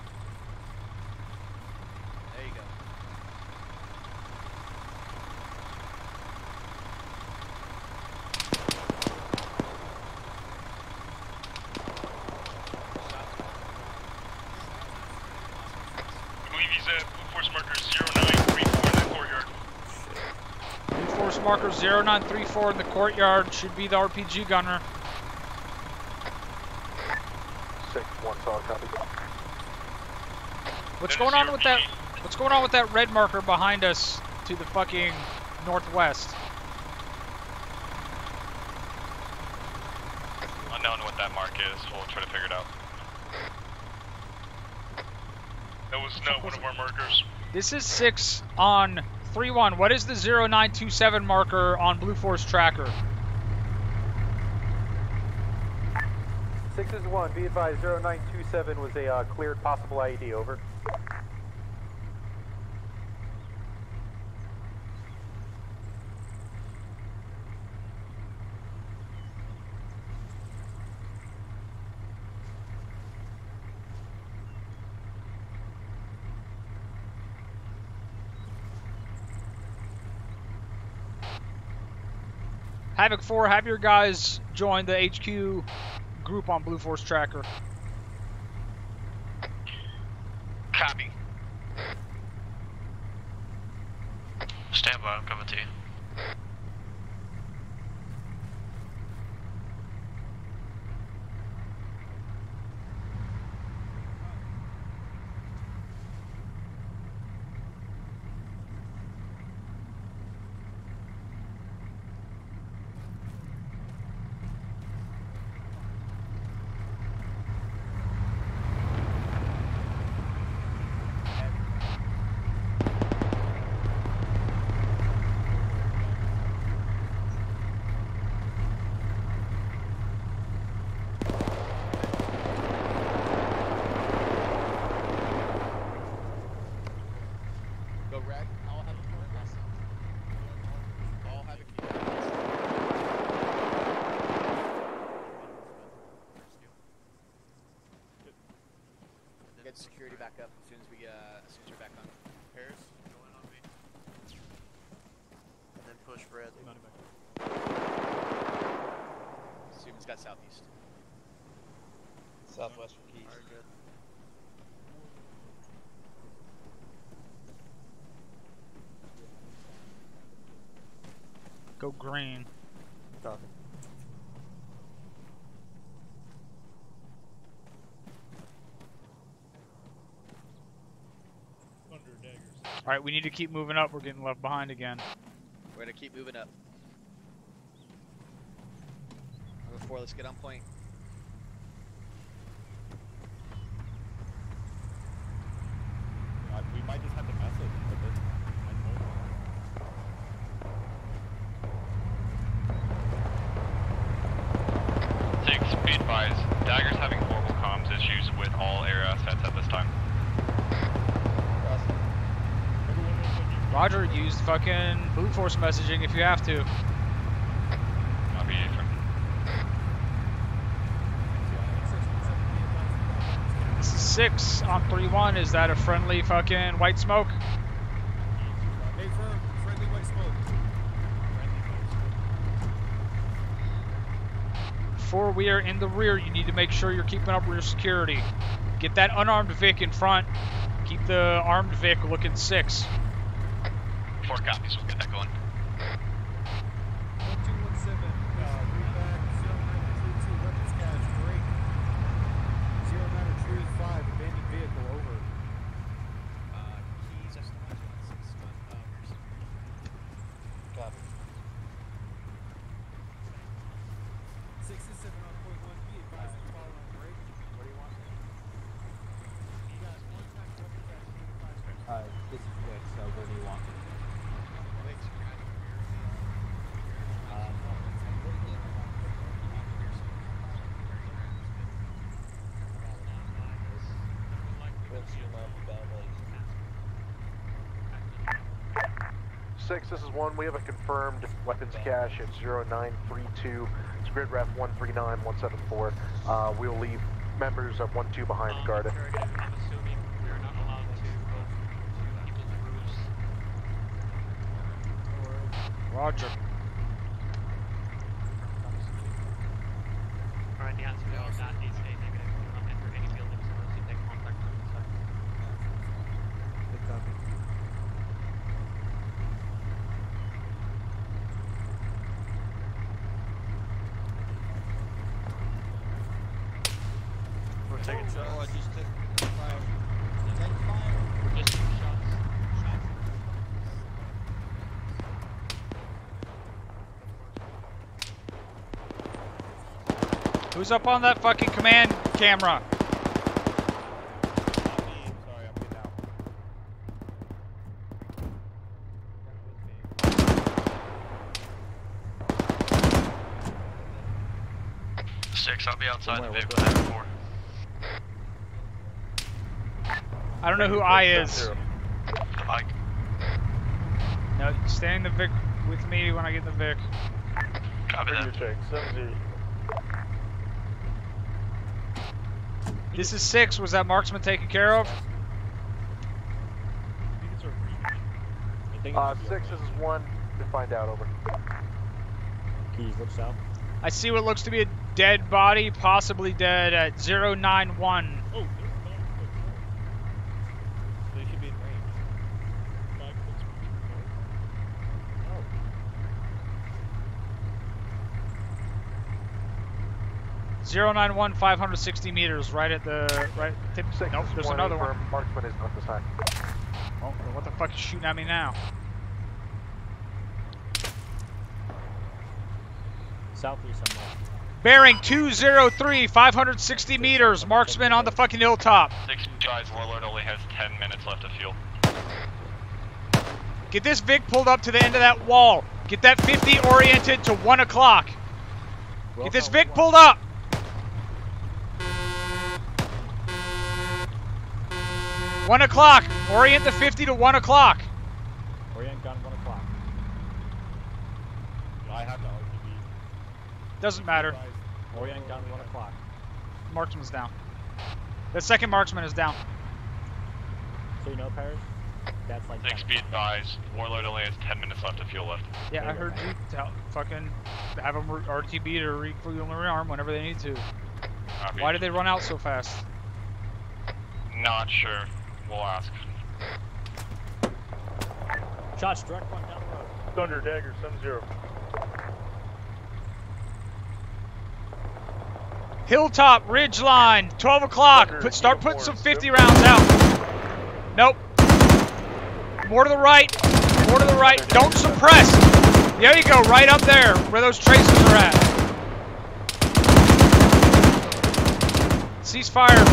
There you go. I believe he's at Blue Force marker 0934 in that courtyard. Blue Force marker 0934 in the courtyard should be the RPG gunner. 6, 1 solid copy. What's going on with that? What's going on with that red marker behind us to the fucking northwest? Unknown what that mark is. We'll try to figure it out. That was not one of our markers. This is 6 on 3-1. What is the 0927 marker on Blue Force tracker? 6 is 1. Be advised, 0927 was a cleared possible IED. Over. Havoc 4, have your guys join the HQ group on Blue Force tracker. Copy. Stand by, I'm coming to you. Go red. I'll have a I'll have a key. Get security back up as soon as we're back on. Pairs, going on me. And then push red. Steven's got southeast. Southwest for keys. Alright, good. Go green. Copy. Under daggers. Alright, we need to keep moving up. We're getting left behind again. We're gonna keep moving up. Number 4, let's get on point. We might just have to mess it a bit. Six, be advised, Dagger's having horrible comms issues with all air assets at this time. Roger, use fucking brute force messaging if you have to. Copy, affirm. This is 6 on 3-1. Is that a friendly fucking white smoke? Hey, firm, friendly white smoke. Before we are in the rear, you need to make sure you're keeping up rear security. Get that unarmed Vic in front. Keep the armed Vic looking 6. 4 copies, we'll get that going. 1217, read back, 0932, weapons cache, break. 0935, abandoned vehicle, over. Keys, estimate 6, Copy. 6 and 7 on point 1, be advised to follow on break. What do you want? You guys, one time, weapons cache, 85. This is Vic, so where do you want me? Six, this is 1. We have a confirmed weapons cache at 0932. It's grid ref 139174. We'll leave members of 1-2 behind to guard it. I'm assuming we're not allowed to go to people's roofs. Roger. Alright, the answer to that is a negative. Do not enter any buildings unless you take contact from inside. Good copy. We're taking shots. Oh, I just took fire. Take fire. We're just taking shots. Who's up on that fucking command camera? Sorry, I'm getting out. 6, I'll be outside the vehicle at 4. I don't know who I is. The mic. No, stay in the Vic with me when I get in the Vic. Copy that. check, 70. This is 6. Was that marksman taken care of? 6, this is 1. To find out, over. Keys, look south. I see what looks to be a dead body, possibly dead at 091. Oh, they're not They should be in range. 091, 560 meters, right at the right tip. Nope, there's another one. Marksman is not this time. Oh, what the fuck is shooting at me now? Southeast somewhere. Bearing 203, 560 meters. Marksman on the fucking hilltop. 6 guys, Warlord only has 10 minutes left of fuel. Get this Vic pulled up to the end of that wall. Get that 50 oriented to 1 o'clock. Get this Vic pulled up. One o'clock. Orient the 50 to 1 o'clock. Orient gun 1 o'clock. I have the RTB. Doesn't matter. Orient gun 1 o'clock. Marksman's down. The second marksman is down. So you know, Paris? That's like 6, be advised, Warlord only has 10 minutes left of fuel left. Yeah, I heard you tell fucking have them RTB to refuel and rearm whenever they need to. Copy. Why did they run out so fast? Not sure. We'll ask. Shots direct front down the road. Thunder Dagger 70. Hilltop, ridge line, 12 o'clock. Start putting some 50 rounds out. Nope. More to the right. More to the right. Don't suppress. There you go, right up there, where those traces are at. Cease fire.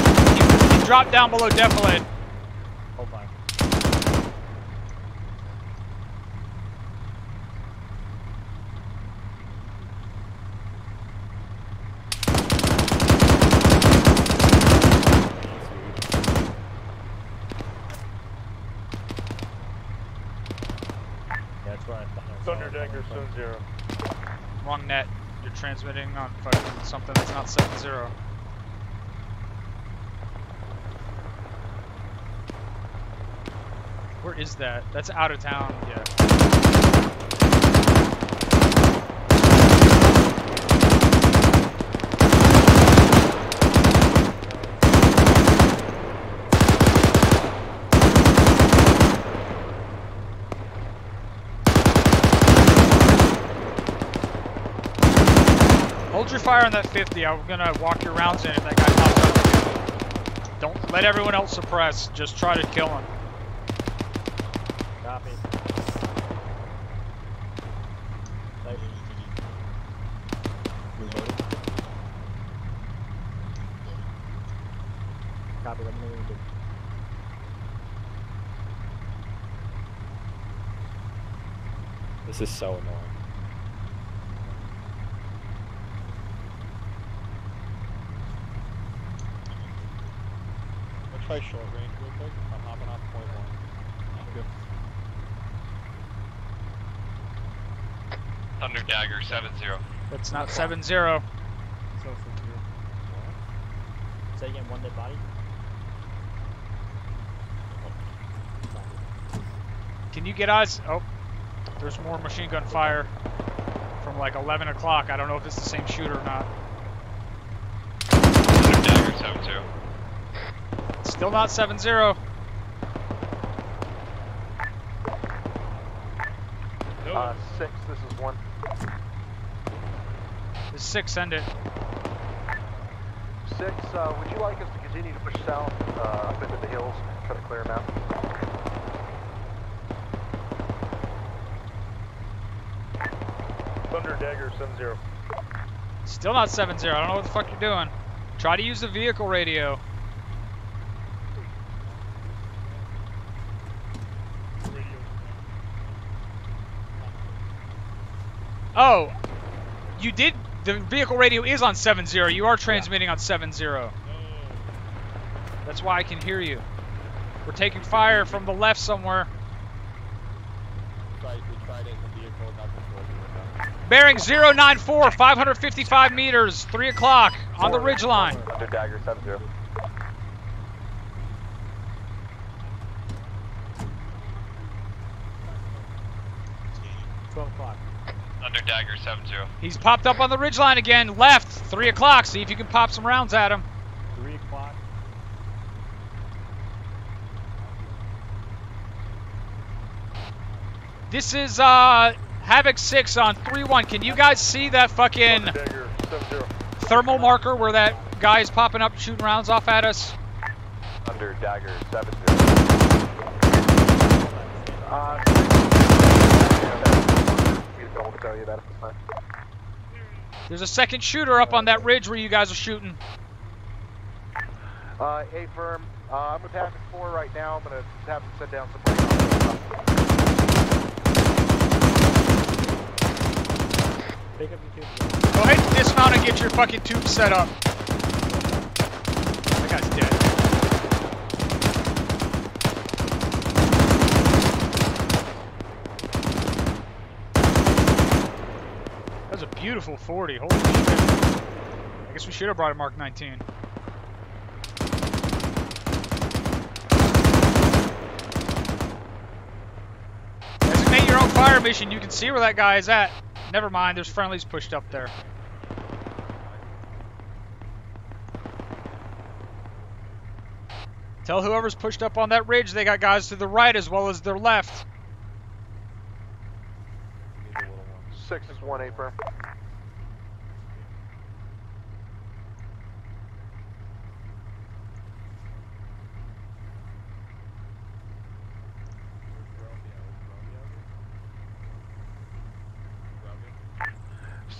He dropped down below defilade. Hold fire. Yeah, that's where I thought I saw Thunder it Dagger, coming from. 7-0. Wrong net. You're transmitting on fucking something that's not 7-0. Where is that? That's out of town, yeah. Hold your fire on that 50. I'm gonna walk your rounds in if that guy pops up again. Don't let everyone else suppress. Just try to kill him. Copy. Reloading. Copy, let me know when you do. This is so annoying. Let's try short range real quick. I'm hopping off point 1. Okay. Thunder Dagger 7-0. That's not 7-0. So from here. Say again, one dead body? Can you get us? Oh, there's more machine gun fire from like 11 o'clock. I don't know if it's the same shooter or not. Thunder Dagger 7-0. Still not 7-0. No. 6, this is 1. This is 6, send it. 6, would you like us to continue to push south up into the hills, try to clear them out? Thunder Dagger 7-0. Still not 7-0. I don't know what the fuck you're doing. Try to use the vehicle radio. Oh, you did. The vehicle radio is on 7-0. You are transmitting on 7-0. That's why I can hear you. We're taking fire from the left somewhere. We tried it in the vehicle, nothing. Bearing 094, 555 meters, 3 o'clock on the ridge line. Thunder Dagger 7-0. Thunder Dagger 7-0. He's popped up on the ridge line again, left, 3 o'clock. See if you can pop some rounds at him. 3 o'clock. This is Havoc 6 on 3-1. Can you guys see that fucking thermal marker where that guy is popping up shooting rounds off at us? Thunder Dagger 7-0. Don't tell you that at the time. There's a second shooter up on that ridge where you guys are shooting. A-firm, I'm with Havoc 4 right now. I'm going to have them send down some. Pick up your tube. Go ahead and dismount and get your fucking tube set up. That guy's dead. That was a beautiful 40. Holy shit. I guess we should have brought a Mark 19. Designate your own fire mission. You can see where that guy is at. Never mind, there's friendlies pushed up there. Tell whoever's pushed up on that ridge they got guys to the right as well as their left. 6 is 1 A-firm.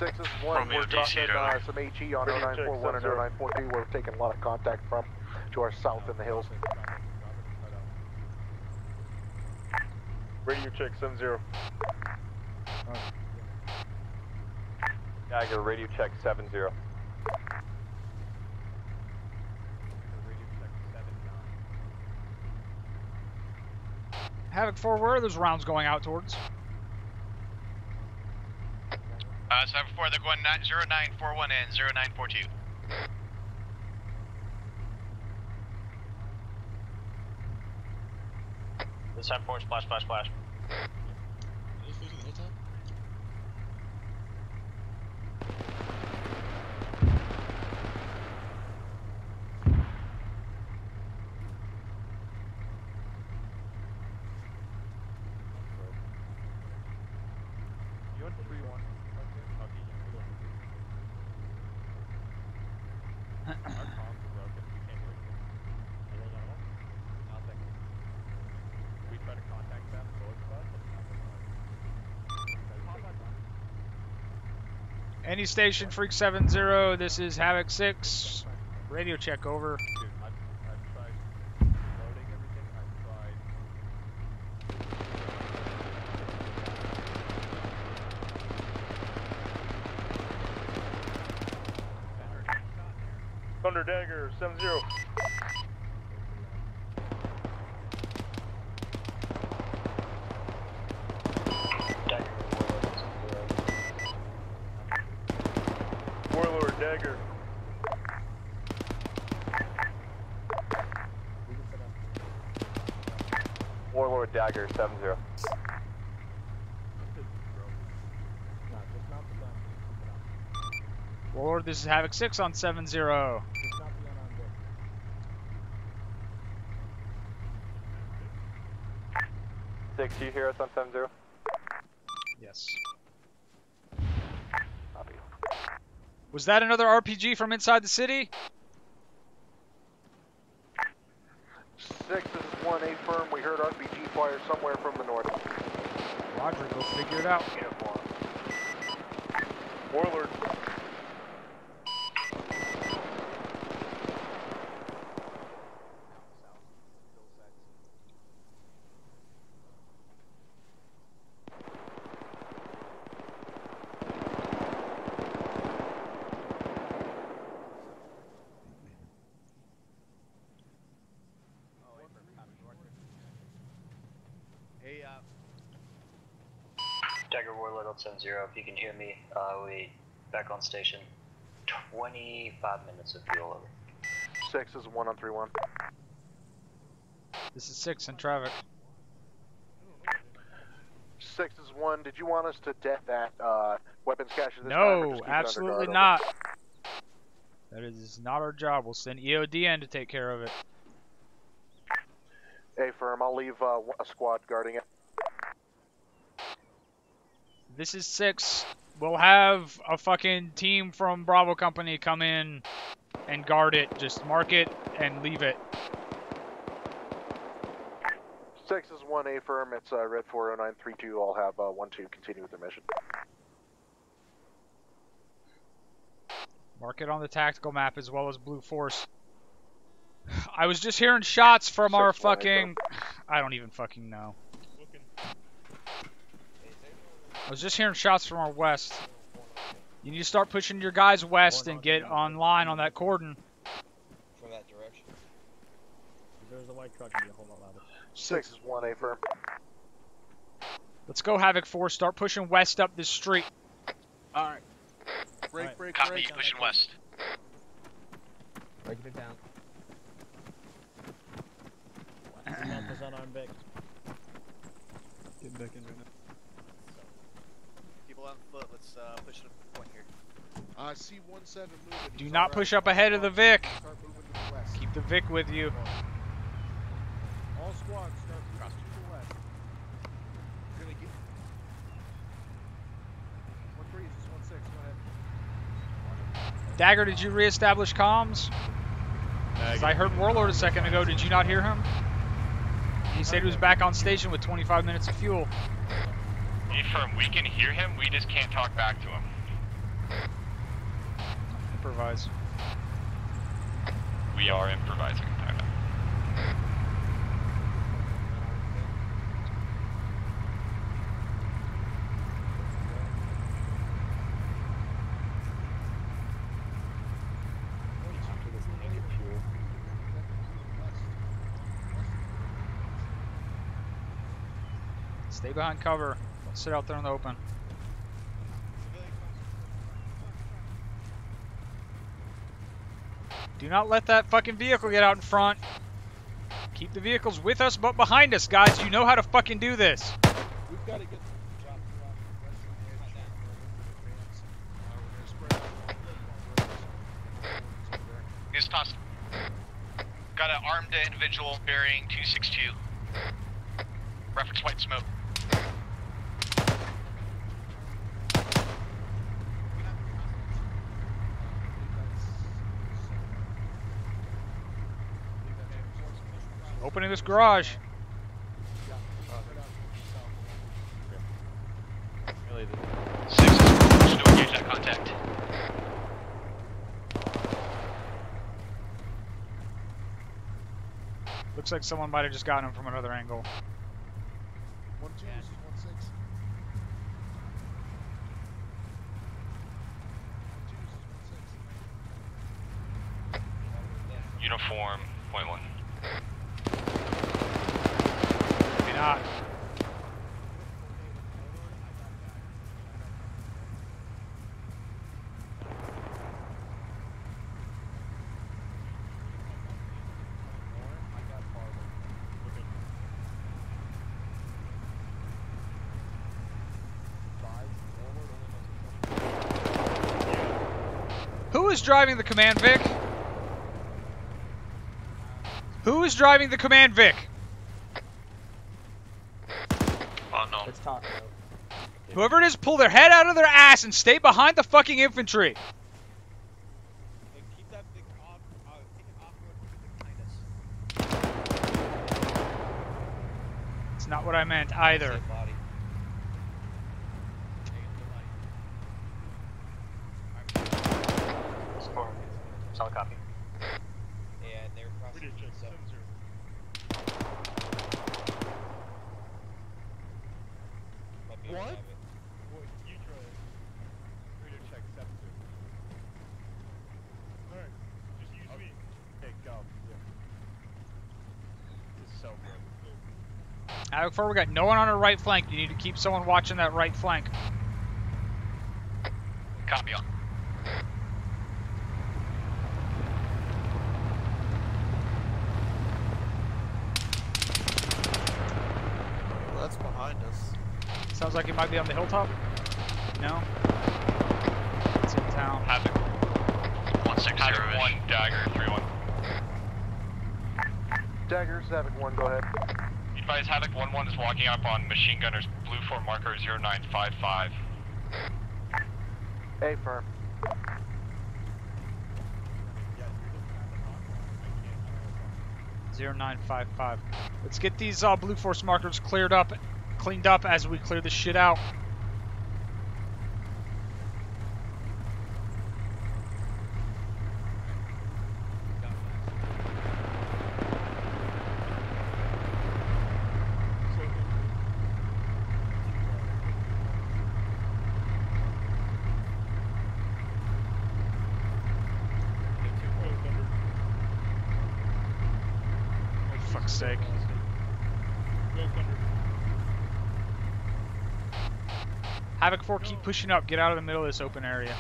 6 is 1. We're dropping some HE on 0941 and 0942. We're taking a lot of contact from to our south in the hills. Radio check 70. Dagger, radio check 70. Havoc 4, where are those rounds going out towards? So Havoc 4, they're going 0941 and 0942. This time 4, splash, splash, splash. Any station, Freak 70, this is Havoc 6. Radio check over. Dude, I've tried loading everything. I've tried. Thunder Dagger 70. Warlord Dagger. Warlord Dagger 70. Warlord, this is Havoc 6 on 70. 6, you hear us on 70? Yes. Was that another RPG from inside the city? 6, this is 1A firm. We heard RPG fire somewhere from the north. Roger, go figure it out. Warlord. Dagger Warlord on 70, if you can hear me, we back on station. 25 minutes of fuel over. 6 is 1 on 31. This is 6 in traffic. 6 is 1. Did you want us to death that weapons cache this time? No, absolutely not. That is not our job. We'll send EOD in to take care of it. A firm, I'll leave a squad guarding it. This is 6. We'll have a fucking team from Bravo Company come in and guard it. Just mark it and leave it. 6 is 1A firm. It's Red 40932. I'll have 1-2 continue with their mission. Mark it on the tactical map as well as Blue Force. I was just hearing shots from our fucking... I don't even fucking know. I was just hearing shots from our west. You need to start pushing your guys west and get online on that cordon. From that direction. If there's a white truck, it'd be a whole lot louder. 6 is 1A firm. Let's go, Havoc 4. Start pushing west up this street. Alright. Break, break, Copy, break. pushing west. Breaking it down. Is unarmed Vic. Getting back in right now. People on foot, let's push it up the point here. I see 1-7 moving. Do not push up ahead of the Vic. Keep the Vic with you. All squads start across to the west. We're gonna get 1-3, this is 1-6, go ahead. Dagger, did you reestablish comms? Because I heard Warlord a second ago. Did you not hear him? He said he was back on station with 25 minutes of fuel. Confirm, we can hear him, we just can't talk back to him. Improvise. We are improvising. Timeout. Stay behind cover. Don't sit out there in the open. Do not let that fucking vehicle get out in front. Keep the vehicles with us but behind us, guys. You know how to fucking do this. We've got to get News toss. Got an armed individual bearing 262. Reference white smoke. Opening this garage. Six is push to engage that contact. Looks like someone might have just gotten him from another angle. 1-2, this is 1-6. Uniform, .1. Maybe not. Who is driving the Command Vic? Who is driving the Command Vic? Oh no. It's Taco. Whoever it is, pull their head out of their ass and stay behind the fucking infantry. Keep that thing off. Take it off road behind us. It's not what I meant either. Solid copy. Yeah, they're crossing. So. What? What? You try it. Radio check 7-2. Alright, just use me. Okay, go. Yeah. This is so good. Havoc 4, we got no one on our right flank. You need to keep someone watching that right flank. Copy on. Well, that's behind us. Sounds like it might be on the hilltop. No? It's in town. Havoc. 160. Havoc 1, Dagger 3-1. Daggers, Havoc 1, go ahead. You advise Havoc 1-1 is walking up on machine gunner's blue form marker 0955. A firm. 0955. Let's get these blue force markers cleaned up as we clear this shit out. Fuck's sake. Havoc 4, keep pushing up. Get out of the middle of this open area.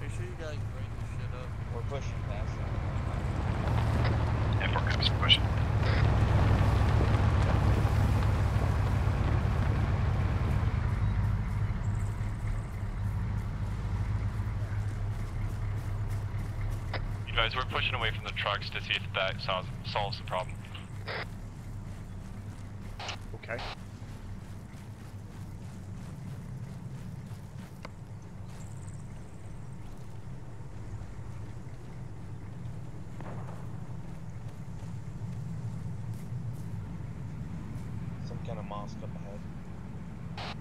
Make sure you guys bring this shit up. We're pushing past that. F4 comes pushing. Guys, we're pushing away from the trucks to see if that solves the problem. Okay. mosque up ahead.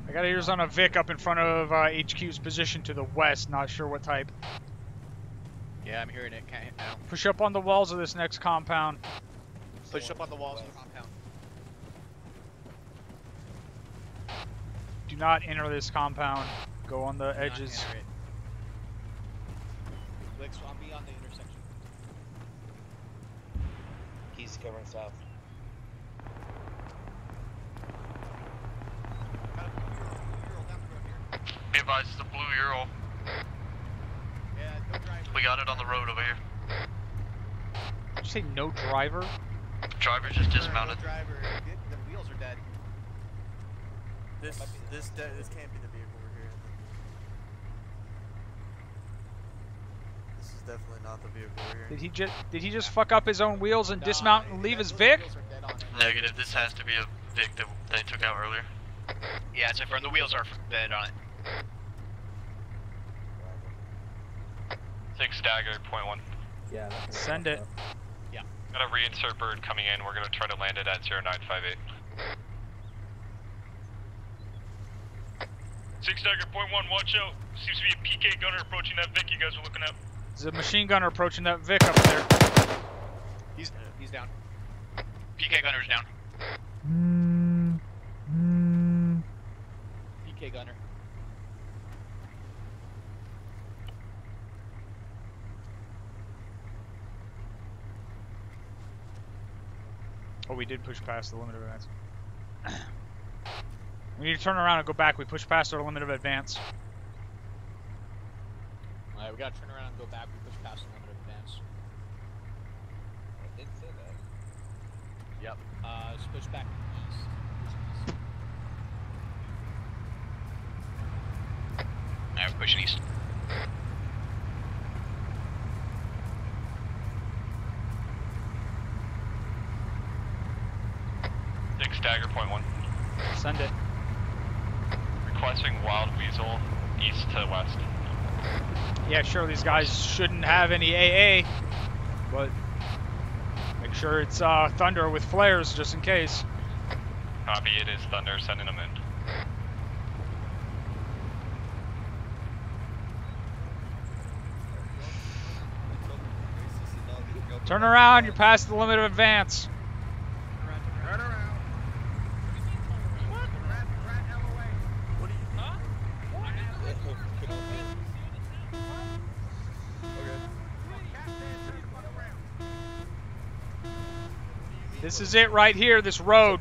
I got ears on a Vic up in front of HQ's position to the west. Not sure what type. Yeah, I'm hearing it. Can't hit now. Push up on the walls of this next compound. Push up on the walls of the compound. Do not enter this compound. Go on the edges. Wix, I'll be on the intersection. He's covering south. Be advised, it's a blue Ural. Yeah, no driver. We got it on the road over here. Did you say no driver? Driver just dismounted. No driver. The wheels are dead. This can't be the vehicle we're here. This is definitely not the vehicle we're here. Did he just fuck up his own wheels and dismount and leave his Vic? Negative. This has to be a Vic that they took out earlier. Yeah, it's from the wheels are dead on it. 6 Dagger, .1. Yeah. Send it. Yeah. Got a reinsert bird coming in. We're gonna try to land it at 0958. 6 Dagger, .1. Watch out. Seems to be a PK gunner approaching that Vic you guys were looking at. There's a machine gunner approaching that Vic up there. He's down. PK gunner's down. PK gunner. Oh, we did push past the limit of advance. We need to turn around and go back. We pushed past our limit of advance. Alright, we gotta turn around and go back. We pushed past the limit of advance. I did say that. Yep. Let's push back east. Alright, we're pushing east. Dagger, .1. Send it. Requesting Wild Weasel, east to west. Yeah, sure, these guys shouldn't have any AA, but make sure it's Thunder with flares just in case. Copy, it is Thunder, sending them in. Turn around, you're past the limit of advance. Turn around. This is it right here, this road.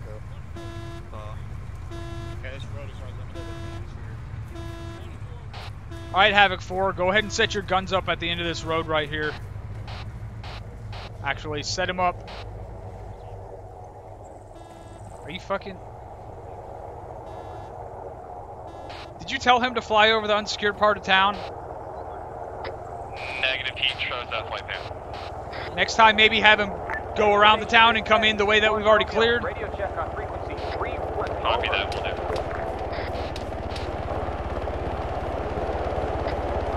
Okay, this road is our limit of advance here. Alright, Havoc 4, go ahead and set your guns up at the end of this road right here. Actually, set him up. Are you fucking... Did you tell him to fly over the unsecured part of town? Negative, he chose that flight path. Next time, maybe have him go around the town and come in the way that we've already cleared. Radio check on frequency 3. Copy that, will do.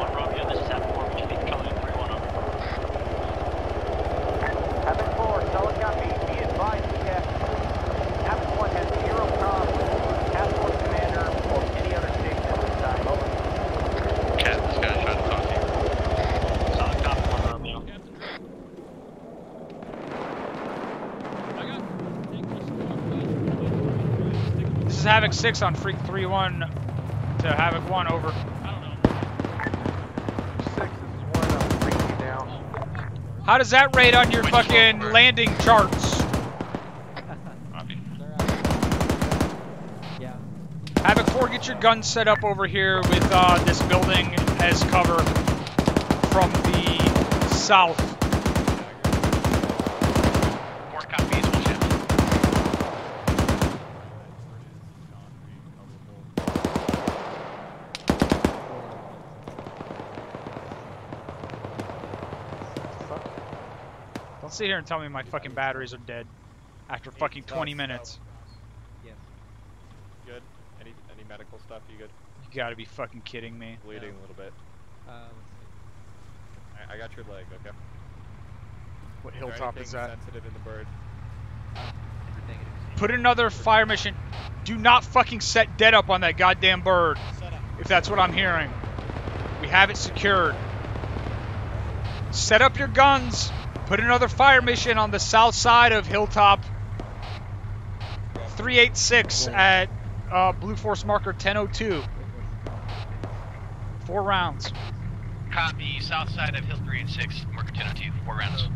One Romeo, this is Havoc 4, would you be coming in 3-1 over? Havoc 4, solid copy. Be advised, Havoc 1 has 0 comms, task force commander, or any other station at this time. Over. Okay, this guy's trying to talk to you. Solid copy, 1 Romeo. This is Havoc 6 on Freak 3-1 to Havoc 1, over. 6 is 1, I'm bringing you down. How does that rate on your fucking landing charts? Yeah. Havoc 4, get your guns set up over here with this building as cover from the south. 4 copies, we'll shift. Don't sit here and tell me my fucking batteries are dead after fucking 20 minutes. Yeah. Good? Any medical stuff? You good? You gotta be fucking kidding me. Bleeding a little bit. I got your leg, okay? What Is there hilltop anything is that? sensitive in the bird? Put another fire mission. Do not fucking set dead up on that goddamn bird. If that's what I'm hearing. We have it secured. Set up your guns. Put another fire mission on the south side of Hilltop 386 at Blue Force marker 1002. 4 rounds. Copy, south side of Hill 386, marker 1002, 4 rounds.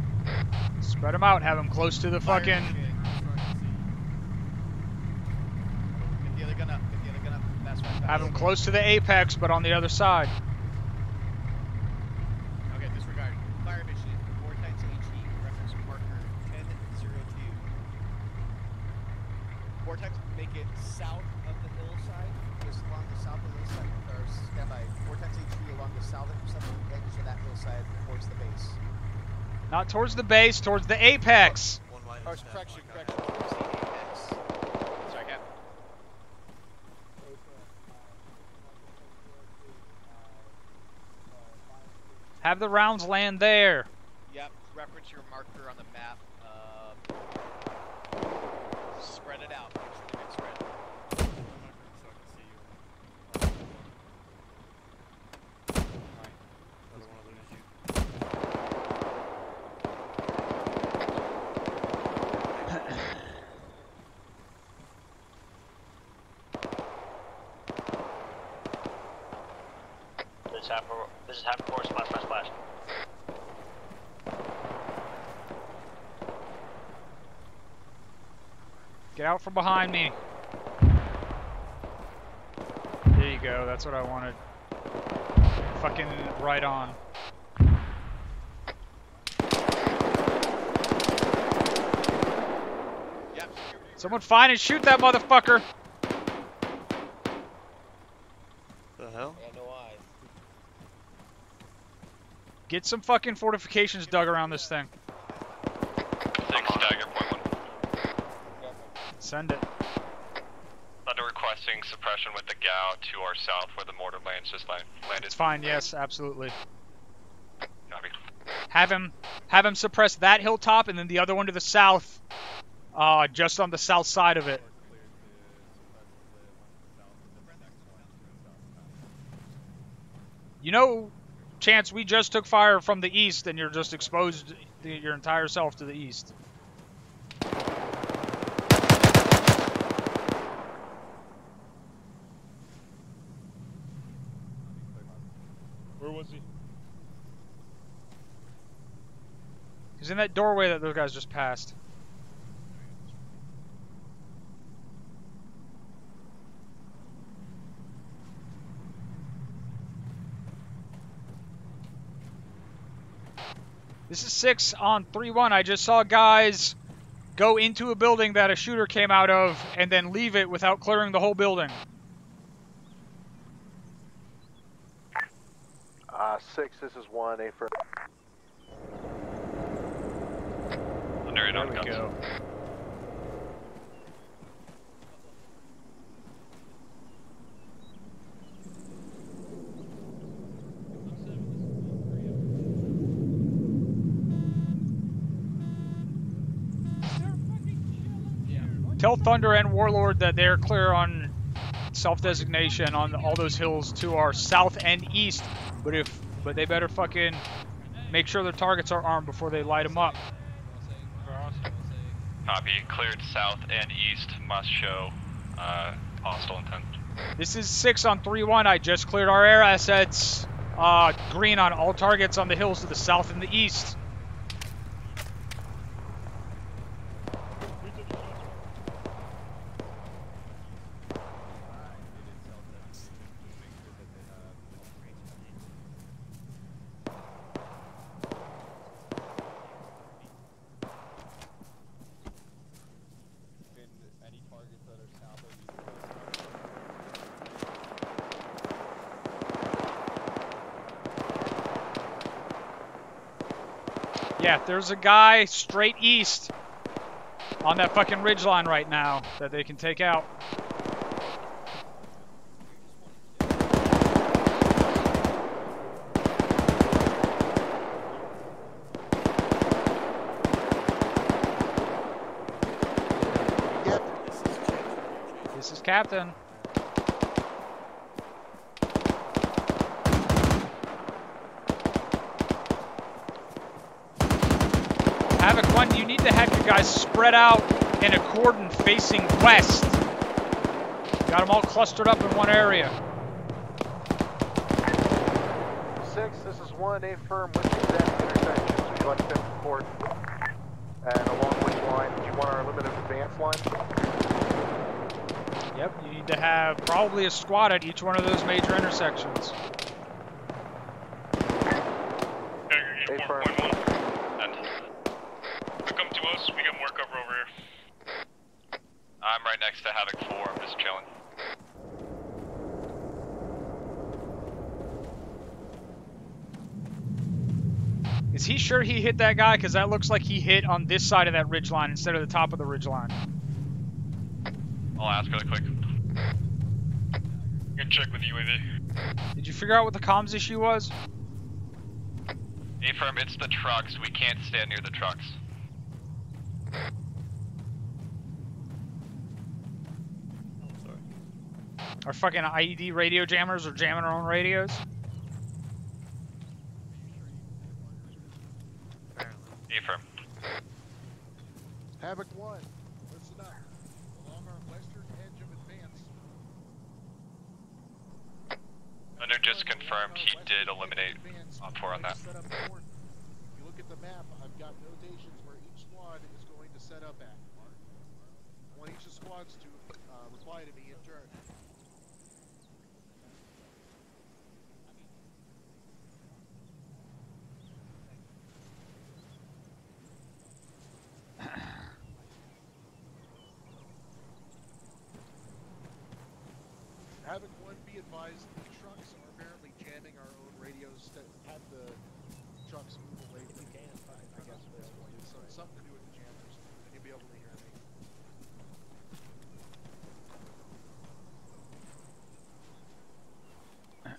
Spread them out, have them close to the fucking... Get the other gun up, fast. Have them close to the apex, but on the other side. Okay, disregard. Fire mission, Vortex HE, reference marker 1002. Vortex, make it south of the hillside, just along the south of the hillside, or stand by. Vortex HE along the southern edge of that hillside towards the base. Not towards the base, towards the apex. Oh, correction, towards the apex. Sorry, Cap. Have the rounds land there. Yep, reference your marker on the map. Spread it out. Make sure the good spread. This is half force, splash. Get out from behind me. There you go, that's what I wanted. Fucking right on. Someone find and shoot that motherfucker! The hell? Yeah, no eyes. Get some fucking fortifications dug around this thing. 6, Dagger, point 1. Send it. Thunder requesting suppression with the Gow to our south where the mortar lands just landed. It's fine, yes, absolutely. Copy. Have him suppress that hilltop and then the other one to the south. Just on the south side of it. You know, Chance, we just took fire from the east and you're just exposed your entire self to the east. Where was he? He's in that doorway that those guys just passed. This is 6 on 3-1. I just saw guys go into a building that a shooter came out of and then leave it without clearing the whole building. 6, this is 1, A for... There we go. Tell Thunder and Warlord that they're clear on self-designation on all those hills to our south and east, but they better fucking make sure their targets are armed before they light them up. Copy. Cleared south and east. Must show hostile intent. This is 6 on 3-1. I just cleared our air assets. Green on all targets on the hills to the south and the east. Yeah, there's a guy straight east on that fucking ridgeline right now that they can take out. This is Captain. Havoc 1, you need to have your guys spread out in a cordon facing west. Got them all clustered up in one area. 6, this is 1, A firm with exact intersections. Would you like to report? And along which line? Do you want our limited advance line? Yep, you need to have probably a squad at each one of those major intersections. A firm. Come to us, we got more cover over here. I'm right next to Havoc 4, I'm just chilling. Is he sure he hit that guy? Because that looks like he hit on this side of that ridge line instead of the top of the ridge line. I'll ask really quick. I'm gonna check with the UAV. Did you figure out what the comms issue was? A-firm, it's the trucks. We can't stand near the trucks. Our fucking IED radio jammers are jamming our own radios? A-firm. Havoc 1, listen up. Along our western edge of advance. Under just confirmed, he did eliminate on 4 on that. If you look at the map, I've got notations where each squad is going to set up at. I want each of the squads to reply to me in turn. Havoc 1, be advised, the trucks are apparently jamming our own radios to have the trucks move away from the I guess at this point. So it's something to do with the jammers, and you'll be able to hear me.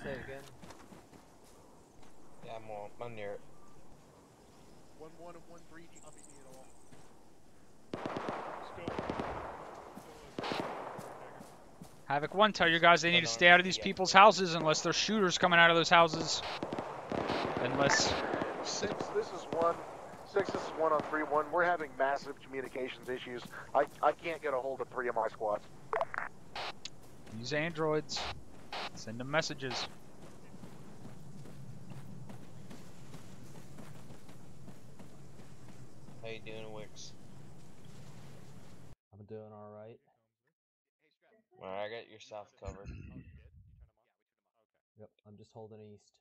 Say it again. Yeah, I'm near it. 1-1 and 1-3, copy me at all. Let's go. Havoc 1, tell your guys they need to stay out of these people's houses unless there's shooters coming out of those houses. Unless... 6, this is 1. 6, this is 1 on 3-1. We're having massive communications issues. I can't get a hold of 3 of my squads. Use androids. Send them messages. How you doing, Wix? I'm doing alright. Alright, I got your south covered. Yep, I'm just holding east.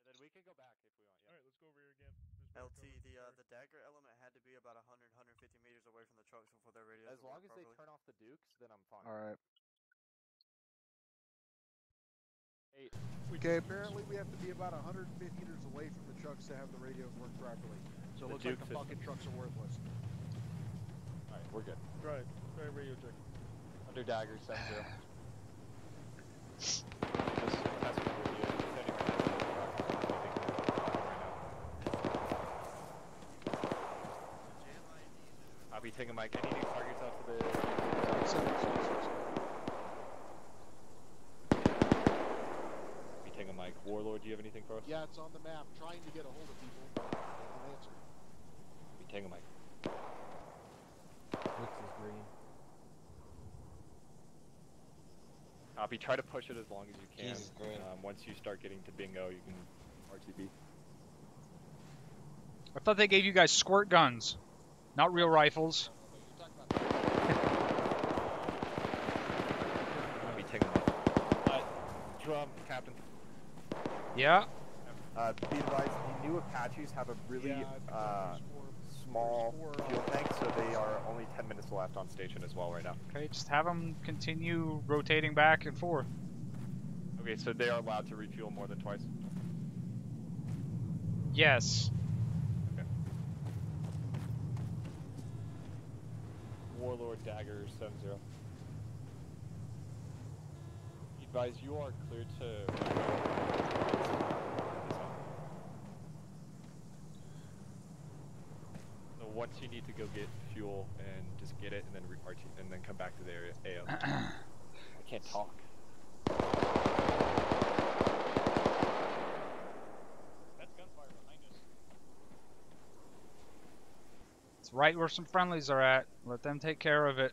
Then we can go back if we want. Alright, let's go over here again. LT, the dagger element had to be about 150 meters away from the trucks before their radios. As long as they turn off the Dukes, then I'm fine. Alright. 8. Okay, apparently we have to be about 150 meters away from the trucks to have the radios work properly. So it looks like the fucking trucks are worthless. Alright, we're good. Right. Try radio check. Under dagger, 7-0. I'll be taking Mike. Any new targets out for the... Be taking Mike. Warlord, do you have anything for us? Yeah, it's on the map. Trying to get a hold of people. They won't answer. Be taking Mike. Wix is green. Copy. Try to push it as long as you can. Once you start getting to bingo, you can RTB. I thought they gave you guys squirt guns, not real rifles. I'll be taking Drum, Captain. Yeah? Be advised, the new Apaches have a really small fuel tank, so they are only 10 minutes left on station as well right now. Okay, just have them continue rotating back and forth. Okay, so they are allowed to refuel more than twice? Yes. Okay. Warlord Dagger 7-0. Advise, you are cleared to... The once you need to go get fuel and just get it and then and then come back to the area. AO. I can't talk. That's gunfire behind us. It's right where some friendlies are at. Let them take care of it.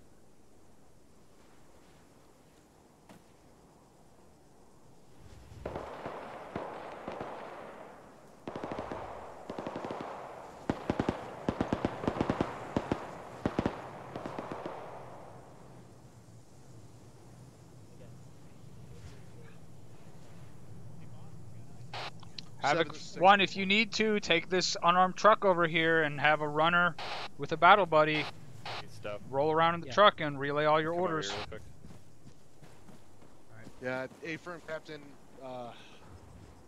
Havoc 1, if you need to, take this unarmed truck over here and have a runner with a battle buddy roll around in the truck and relay all your orders. Yeah, A-firm Captain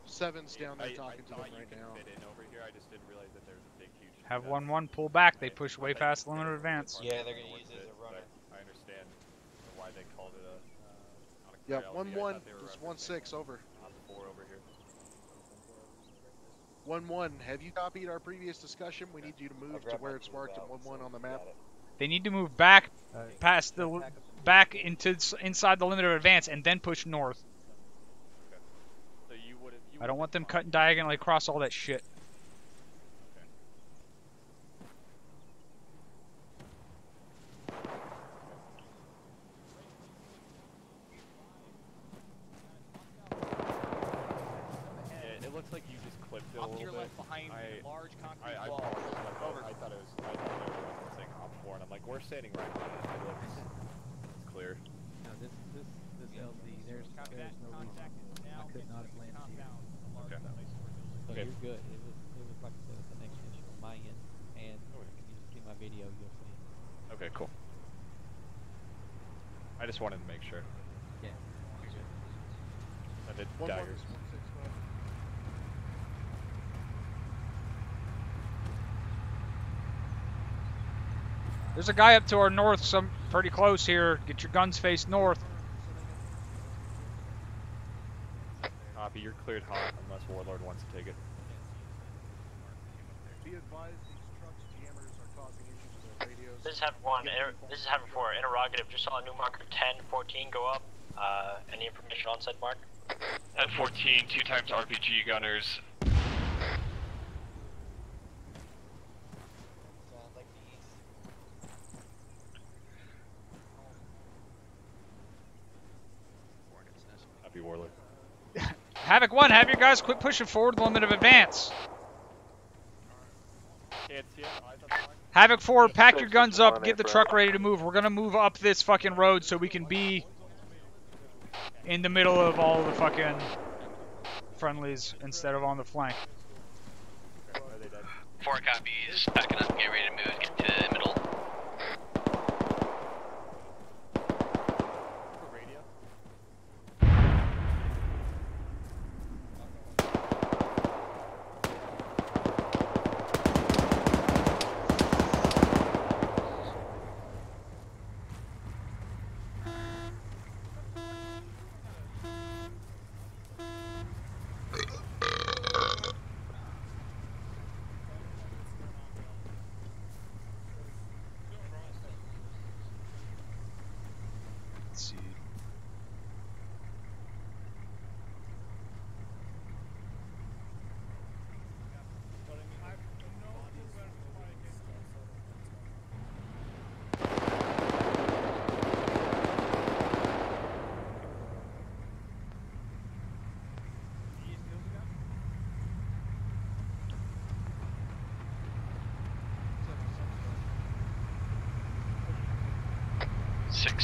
7's down there talking to them right now. Fit in over here. I just didn't realize that there's a big, huge. Have 1-1 pull back. They push way past the limit of advance. Yeah, they're gonna use it as a runner. I understand why they called it a. Yeah, 1-1. Just 1-6 over. 4 over here. 1-1. Have you copied our previous discussion? We need you to move to where it's marked at 1-1 on the map. They need to move back past the inside the limit of advance and then push north. So you would have. I don't want them cutting diagonally across all that shit. It looks like you just clipped it a little bit. Your left behind large concrete I wall. Over. I thought it was saying op 4, and I'm like, we're standing right behind it. It looks clear. No, this LZ, there's no reason. I could not have landed here. So Okay. you're good. It was like I said, it's an next mission on my end, and if you see my video, you'll see. Okay, cool. I just wanted to make sure. Yeah. And the 1-1 daggers. is 1-6, bud. There's a guy up to our north, some pretty close here. Get your guns faced north. Copy, you're cleared hot unless Warlord wants to take it. Be advised, these trucks jammers are causing issues with their radios. This is Havoc 1. This is Havoc 4. Interrogative. Just saw a new marker 1014 go up. Any information on said mark? At 14, 2 times RPG gunners. Copy, Warlord. Havoc 1, have your guys quit pushing forward the limit of advance. Can't see it. Eyes on the mark. Havoc 4, pack your guns up, get the truck ready to move. We're gonna move up this fucking road so we can be in the middle of all the fucking friendlies instead of on the flank. 4 copies. Backing up, get ready to move, get to the middle.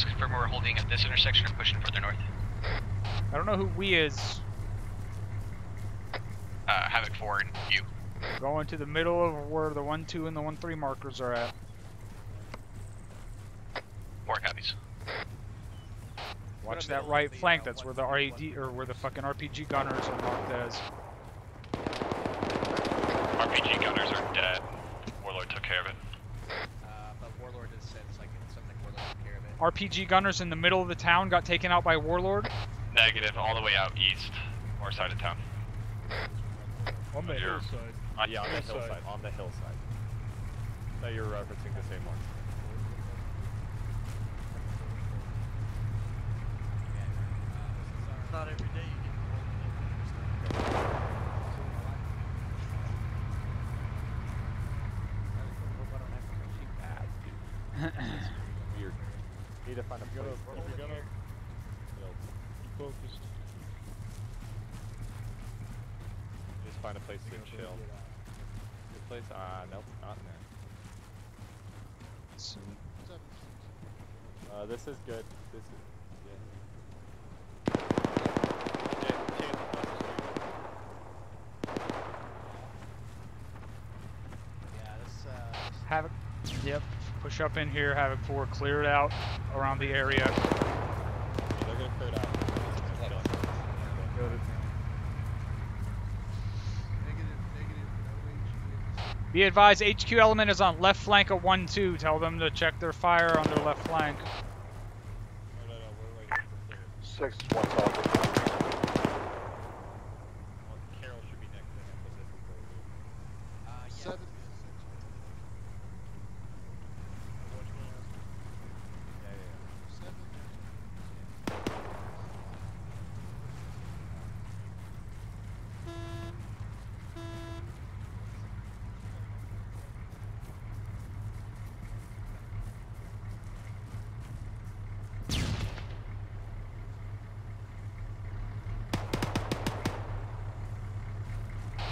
Confirm we're holding at this intersection or pushing further north. I don't know who we is. Havoc 4 and you. Going to the middle of where the 1-2 and the 1-3 markers are at. 4 copies. Watch that right flank. That's where the RAD or where the fucking RPG gunners are marked as. RPG gunners are dead. Warlord took care of it. But Warlord has said it's like something Warlord took care of it. RPG gunners in the middle of the town got taken out by Warlord? Negative, all the way out east, or side of town. On the hillside. Yeah, on the hillside. On the hillside. that you're referencing the same one. Not every day you get Weird. Need to find a place. Keep focused. Just find a place to chill. Good place? Nope, not in there. This is good. This is Havoc. Yep. Push up in here. Havoc 4 clear it out around the area. they're gonna clear it out. Be advised, HQ element is on left flank of 1-2. Tell them to check their fire on their left flank. No, 6 is 1 solid. Carol should be next to him. 7.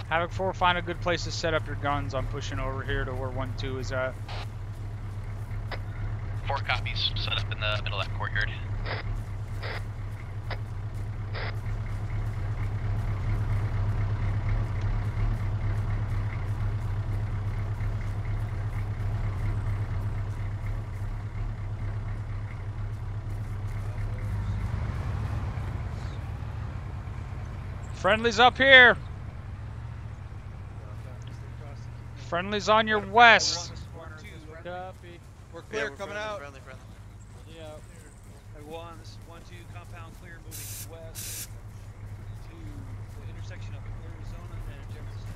Havoc 4, find a good place to set up your guns. I'm pushing over here to where 1-2 is at. 4 copies. Set up in the middle of that courtyard. Friendly's up here. Friendly's on your west. Copy. We're clear, coming out. Friendly. Yeah. 1-2 compound clear, moving west to the intersection of Arizona and Jefferson.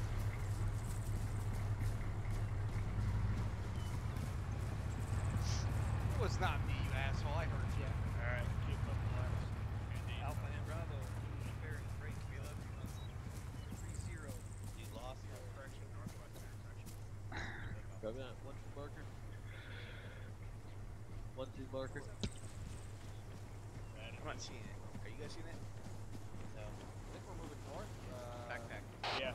It was not me, you asshole. I heard you. Alright, keep up the last. Alpha and Bravo, Barry, break, we love you. 3-0. You lost your correction, northwest intersection. Go that. 1-2 marker. 1-2 marker. I'm not seeing it. Are you guys seeing it? No. I think we're moving north. Backpack. Yeah.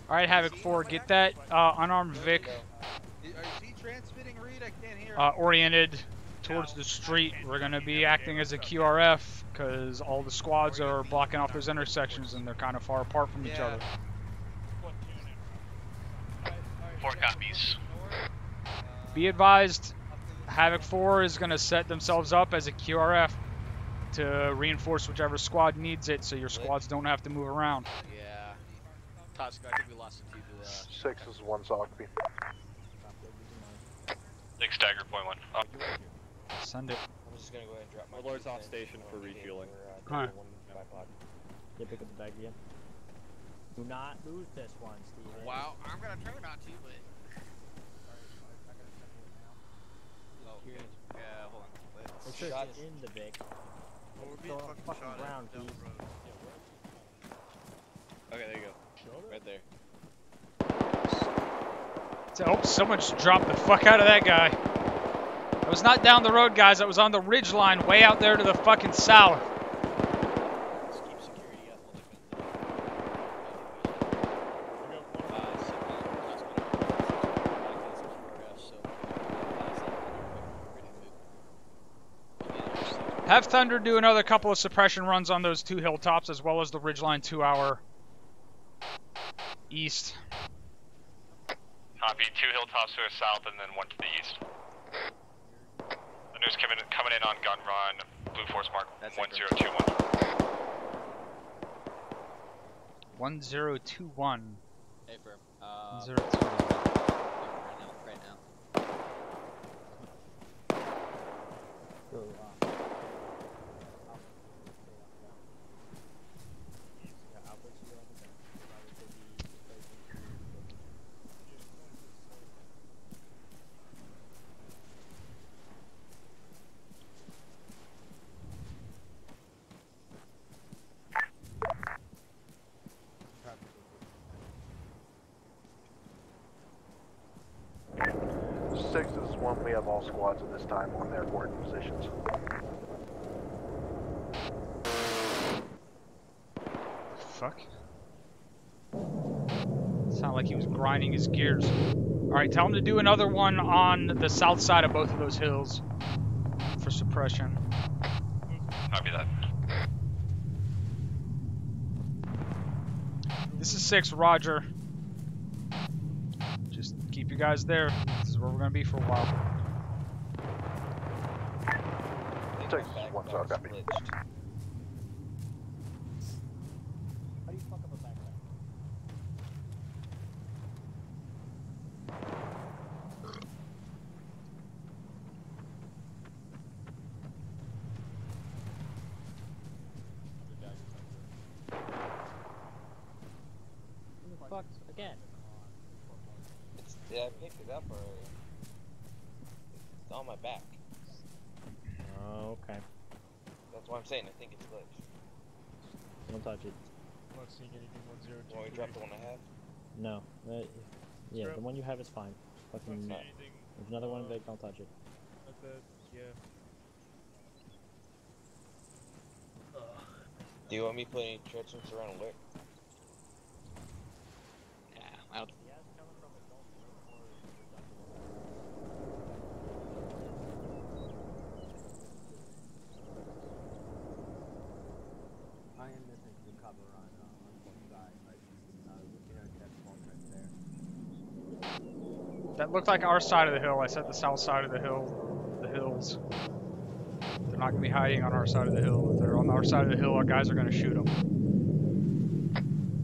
Alright, Havoc 4, get that unarmed Vic Is he transmitting read? I can't hear. oriented towards the street. We're going to be acting as a QRF because all the squads are blocking off those intersections and they're kind of far apart from each other. 4 copies. Be advised, Havoc 4 is going to set themselves up as a QRF to reinforce whichever squad needs it so your squads don't have to move around. Yeah. Tosca, I think we lost a few to 6 is 1 Zogby. 6 dagger, point 1. Up. Send it. I'm just gonna go ahead and drop my Warlord's off station for refueling. Alright. Yeah, pick up the bag again. Do not lose this one, Steven. Wow, I'm gonna try not to, but. Oh, okay. Yeah, hold on. Make sure it's in the Vic. Well, we're being fucking shot ground, at down the road. Okay, there you go. Right there. Oh, someone just dropped the fuck out of that guy. I was not down the road, guys. I was on the ridge line way out there to the fucking south. Let's keep security up. Have Thunder do another couple of suppression runs on those 2 hilltops as well as the ridgeline 2 hour east. Copy. 2 hilltops to the south and then 1 to the east. The news coming in on gun run. Blue Force Mark 1021. 1021. Hey, firm. 1021. Right now. This one, we have all squads at this time on their coordinate positions. Fuck. Sounded like he was grinding his gears. Alright, tell him to do another one on the south side of both of those hills for suppression. Copy that. This is 6, Roger. Just keep you guys there. This is where we're gonna be for a while. Takes 1 star, copy. How do you fuck up a backpack? Fuck again. Yeah, I picked it up already. It's on my back. Oh, okay. That's what I'm saying. I think it's glitched. Don't touch it. I'm not seeing anything 1023. Want me to drop the one I have? No. Yeah, the one you have is fine. Fucking. Not seeing anything. There's another one big. Don't touch it. Not that. Yeah. Do you want me to put any treacherous around alert? Yeah, I'll. I am missing some cover on both sides. Looking at that small trench there. That looked like our side of the hill. I said the south side of the hill. The hills. They're not going to be hiding on our side of the hill. If they're on our side of the hill, our guys are going to shoot them.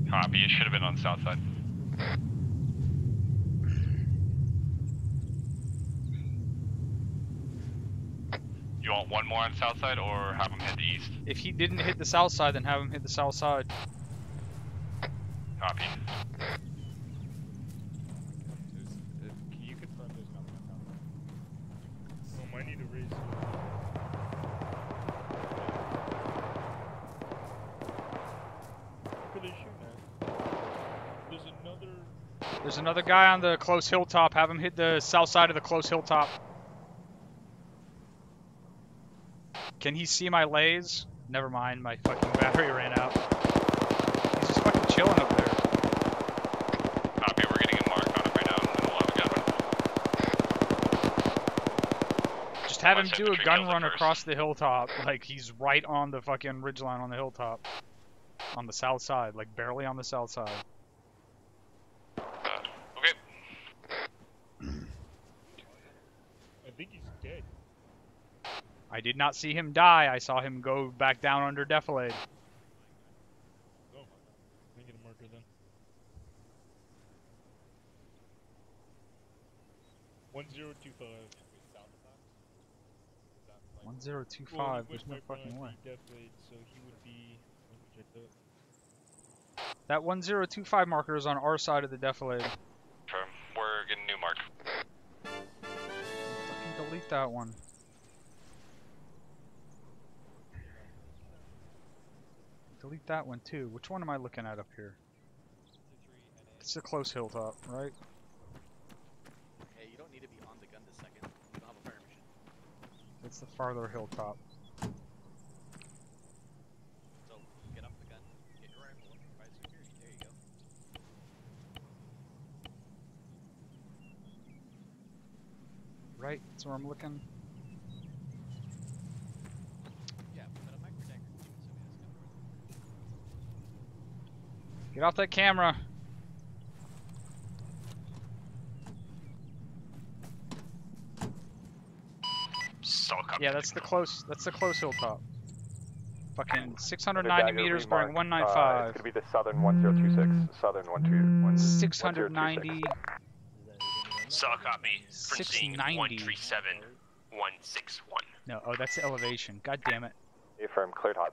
Copy. It should have been on the south side. You want one more on the south side, or have him hit the east? If he didn't hit the south side, then have him hit the south side. Copy. Can you confirm there's nothing on top? Might need to raise. What are they shooting at? There's another guy on the close hilltop. Have him hit the south side of the close hilltop. Can he see my lays? Never mind, my fucking battery ran out. He's just fucking chilling up there. Copy, we're getting a mark on him right now, and we'll have a gun run. Just have him do a gun run across the hilltop, like he's right on the fucking ridgeline on the hilltop. On the south side, like barely on the south side. Okay. I think he's dead. I did not see him die. I saw him go back down under defilade. Oh, let me get a marker then. 1025. 1025. There's no fucking way. Defilade, so he would be. Let me check that. That 1025 marker is on our side of the defilade. Confirm. We're getting a new mark. Fucking delete that one. Delete that one too. Which one am I looking at up here? It's a close hilltop, right? Hey, you don't need to be on the gun this second. You don't have a fire mission. It's the farther hilltop. So, get off the gun, get your rifle, provide security. There you go. Right, that's where I'm looking. Yeah, put that on my protector. Get off that camera. Yeah, that's the close hilltop. Fucking 690 meters bearing 195. It's gonna be the southern 1026. Southern 121. 690. Solid copy. Printing 690. 137161. No, oh, that's the elevation. God damn it. Affirm, cleared hot.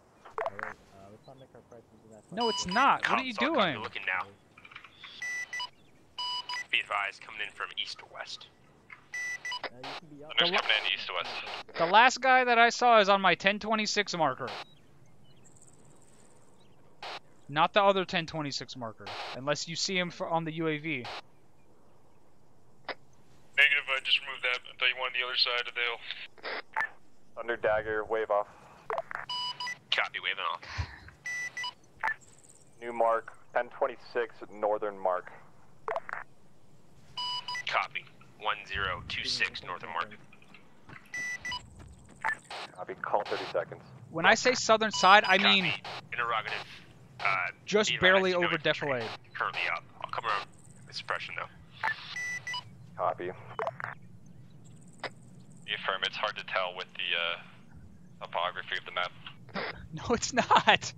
Alright, let's not make our prices in that. No, it's not. What are you Solid copy, doing? looking now. Be advised, coming in from east to west. There's coming in east to west. The last guy that I saw is on my 1026 marker. Not the other 1026 marker. Unless you see him on the UAV. Negative, I just removed that. I thought you anyone on the other side of the hill. Thunder Dagger, wave off. Copy, waving off. New mark, 1026, northern mark. Copy. 1026, northern mark. Copy, call 30 seconds. When I say southern side, I mean Interrogative. just barely over defilade. Currently up. I'll come around with suppression though. Copy. Affirm, it's hard to tell with the topography of the map. No, it's not.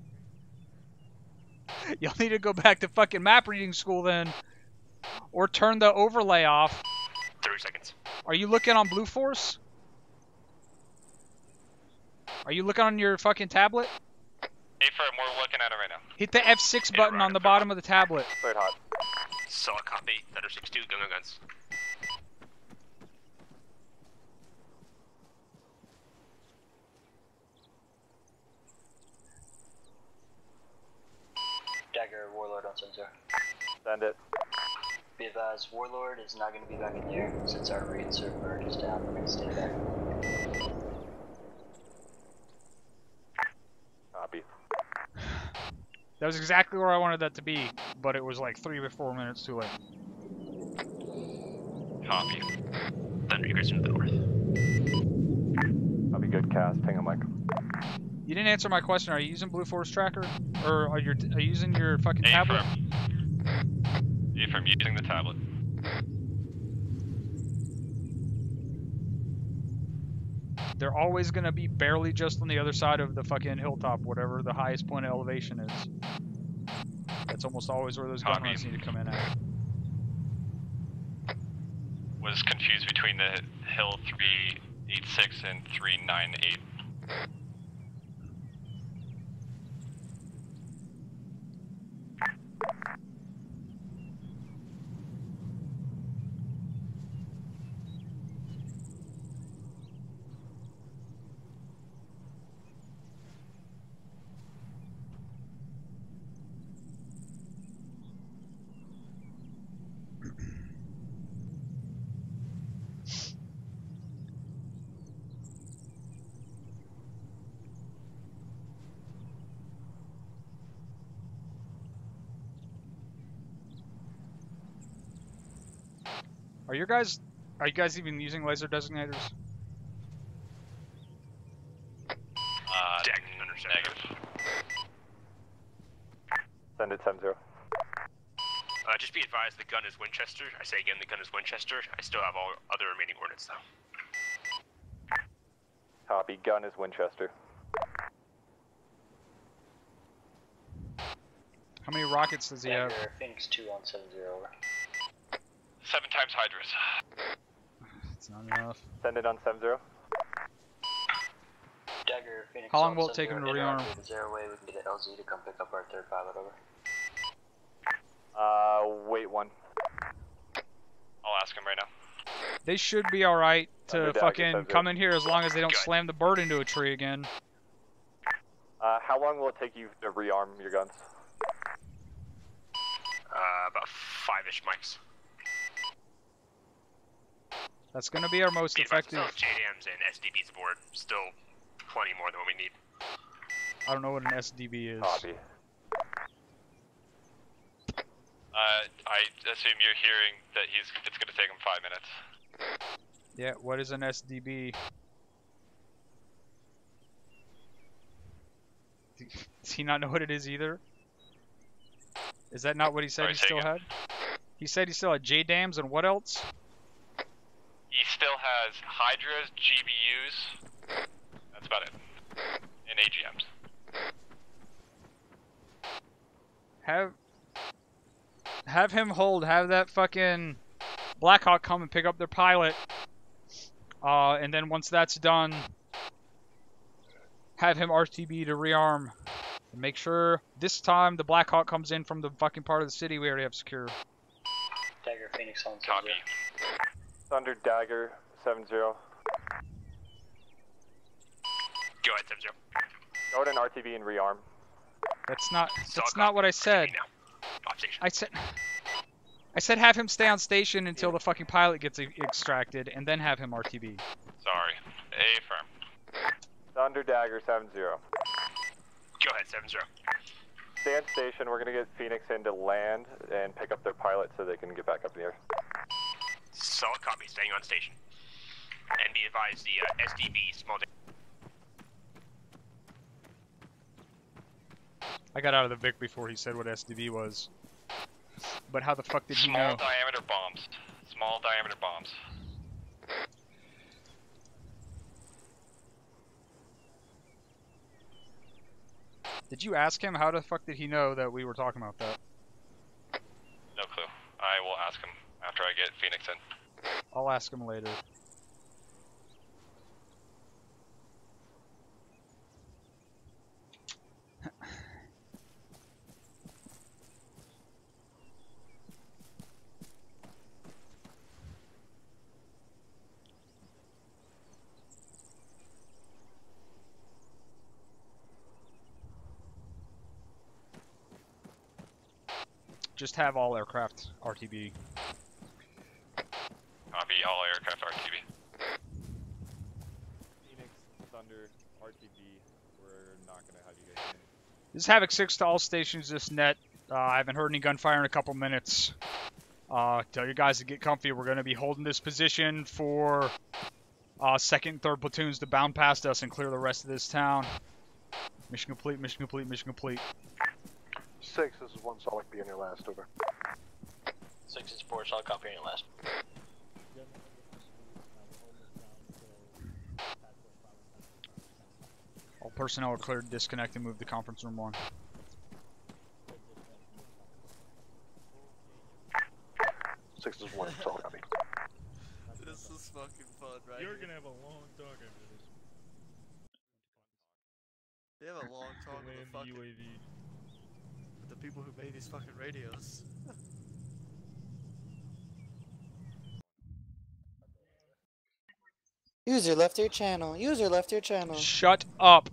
You'll need to go back to fucking map reading school then. Or turn the overlay off. 30 seconds. Are you looking on Blue Force? Are you looking on your fucking tablet? Affirm, we're looking at it right now. Hit the F6 button on the bottom of the tablet. Very hot. Solid copy. Thunder 6-2, gun on guns. Dagger, Warlord on sensor. Send it. Be advised, Warlord is not going to be back in the air since our reinsert merge is down. We're going to stay back. Copy. That was exactly where I wanted that to be, but it was like 3 or 4 minutes too late. Copy. Thunder, you guys are to the north. Copy, good cast. Hang on, Mike. You didn't answer my question. Are you using Blue Force Tracker? Or are you using your fucking tablet? Affirm, using the tablet. They're always going to be barely just on the other side of the fucking hilltop, whatever the highest point of elevation is. That's almost always where those gun runs need to come in at. Was confused between the hill 386 and 398. Are you guys even using laser designators? Negative. Send it 10-0. Just be advised, the gun is Winchester. I say again, the gun is Winchester. I still have all other remaining ordnance though. Copy, gun is Winchester. How many rockets does he have? Phoenix 2 on 7-0, over. 7 times Hydras. It's not enough. Send it on 7-0. Dagger, Phoenix. How long will it take him to rearm? Zero way, we can get LZ to come pick up our third pilot, over. Wait one. I'll ask him right now. They should be alright to fucking 7-0. come in here as long as they don't slam the bird into a tree again. How long will it take you to rearm your guns? About 5-ish mics. That's gonna be our most effective. Still JDMs and SDBs aboard. Still plenty more than what we need. I don't know what an SDB is. Copy. I assume you're hearing that it's going to take him 5 minutes. Yeah, what is an SDB? Does he not know what it is either? Is that not what he said he still had? He said he still had JDAMs and what else? He still has Hydras, GBUs. That's about it. And AGMs. Have him have that fucking Blackhawk come and pick up their pilot. And then once that's done, have him RTB to rearm. And make sure this time the Blackhawk comes in from the fucking part of the city we already have secure. Dagger, Phoenix on 7-0. Copy. Thunder Dagger 7-0. Go ahead, 7-0. Go ahead and RTB and rearm. That's not what I said. I said have him stay on station until the fucking pilot gets extracted, and then have him RTB. Sorry. Affirm. Thunder Dagger 7-0. Go ahead, 7-0. Stay on station. We're gonna get Phoenix in to land and pick up their pilot so they can get back up in the air. Solid copy, staying on station. And be advised, the SDB small. I got out of the Vic before he said what SDB was. But how the fuck did he know? Small diameter bombs. Small diameter bombs. Did you ask him? How the fuck did he know that we were talking about that? No clue. I will ask him after I get Phoenix in. I'll ask him later. Just have all aircraft RTB. Copy, all aircraft RTB. Phoenix, Thunder, RTB. We're not gonna have you guys in. This is Havoc 6 to all stations this net. I haven't heard any gunfire in a couple minutes. Tell you guys to get comfy. We're going to be holding this position for 2nd and 3rd platoons to bound past us and clear the rest of this town. Mission complete, mission complete, mission complete. 6, this is 1 solid, be on your last, over. 6 is 4, solid copy on your last. All personnel are cleared to disconnect and move to conference room 1. 6 is 1 solid, copy. This is fucking fun, right? You're gonna have a long talk after this. They have a long talk with the fucking UAV. With the people who made these fucking radios. User left your channel. User left your channel. Shut up.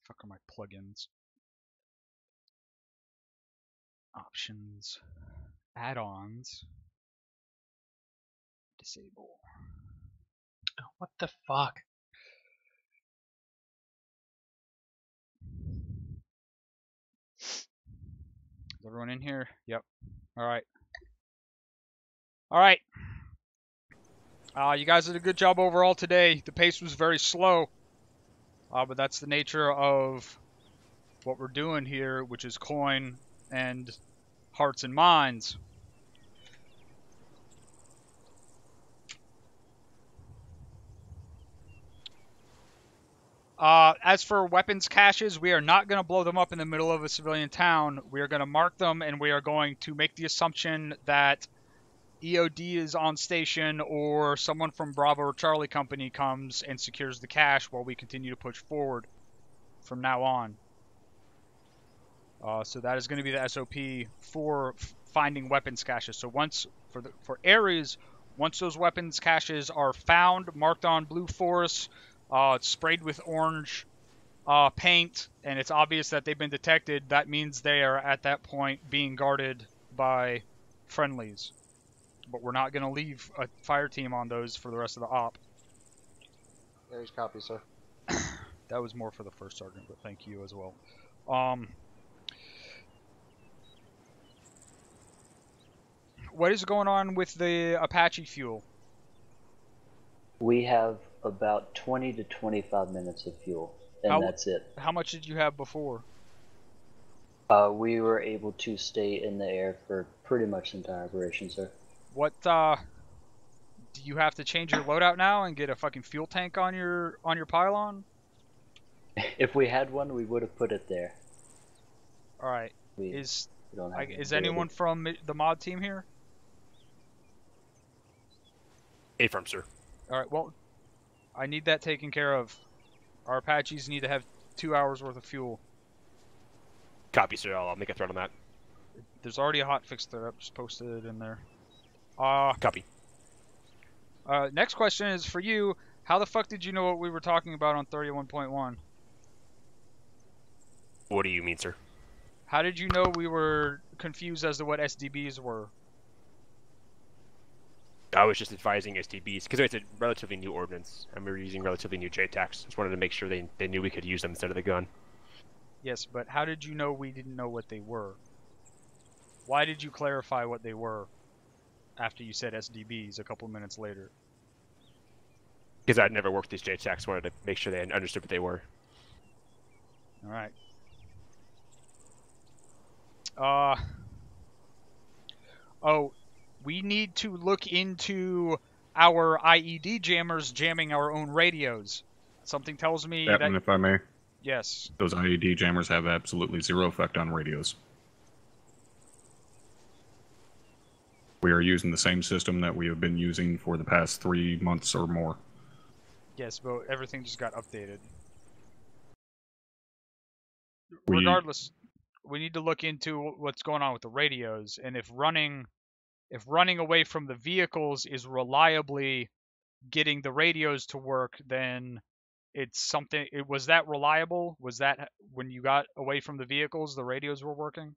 Fuck are my plugins? Options, add-ons, disable. Oh, what the fuck? Is everyone in here? Yep. Alright. Alright. You guys did a good job overall today. The pace was very slow. But that's the nature of what we're doing here, which is coin and hearts and minds. As for weapons caches, we are not going to blow them up in the middle of a civilian town. We are going to mark them, and we are going to make the assumption that EOD is on station or someone from Bravo or Charlie Company comes and secures the cache while we continue to push forward from now on. So that is going to be the SOP for finding weapons caches. So once for areas, once those weapons caches are found, marked on blue force, sprayed with orange paint, and it's obvious that they've been detected, that means they are at that point being guarded by friendlies. But we're not going to leave a fire team on those for the rest of the op. There's copy, sir. That was more for the first sergeant, but thank you as well. What is going on with the Apache fuel? We have about 20 to 25 minutes of fuel, and that's it. How much did you have before? We were able to stay in the air for pretty much the entire operation, sir. What, do you have to change your loadout now and get a fucking fuel tank on your pylon? If we had one, we would have put it there. Alright. We Is don't have is anyone from the mod team here? Affirm, sir. Alright, well, I need that taken care of. Our Apaches need to have 2 hours worth of fuel. Copy, sir. I'll make a threat on that. There's already a hotfix there. I've just posted it in there. Copy. Next question is for you. How the fuck did you know what we were talking about on 31.1? What do you mean, sir? How did you know we were confused as to what SDBs were? I was just advising SDBs, because it's a relatively new ordinance, and we were using relatively new JTACs. Just wanted to make sure they knew we could use them instead of the gun. Yes, but how did you know we didn't know what they were? Why did you clarify what they were after you said SDBs a couple minutes later? Because I'd never worked these JTACs, wanted to make sure they understood what they were. Alright. Oh, we need to look into our IED jammers jamming our own radios. Something tells me that... if I may. Yes. Those IED jammers have absolutely zero effect on radios. We are using the same system that we have been using for the past 3 months or more. Yes, but everything just got updated. Regardless, we need to look into what's going on with the radios, and if running away from the vehicles is reliably getting the radios to work, then it's something. Was that reliable? Was that when you got away from the vehicles, the radios were working?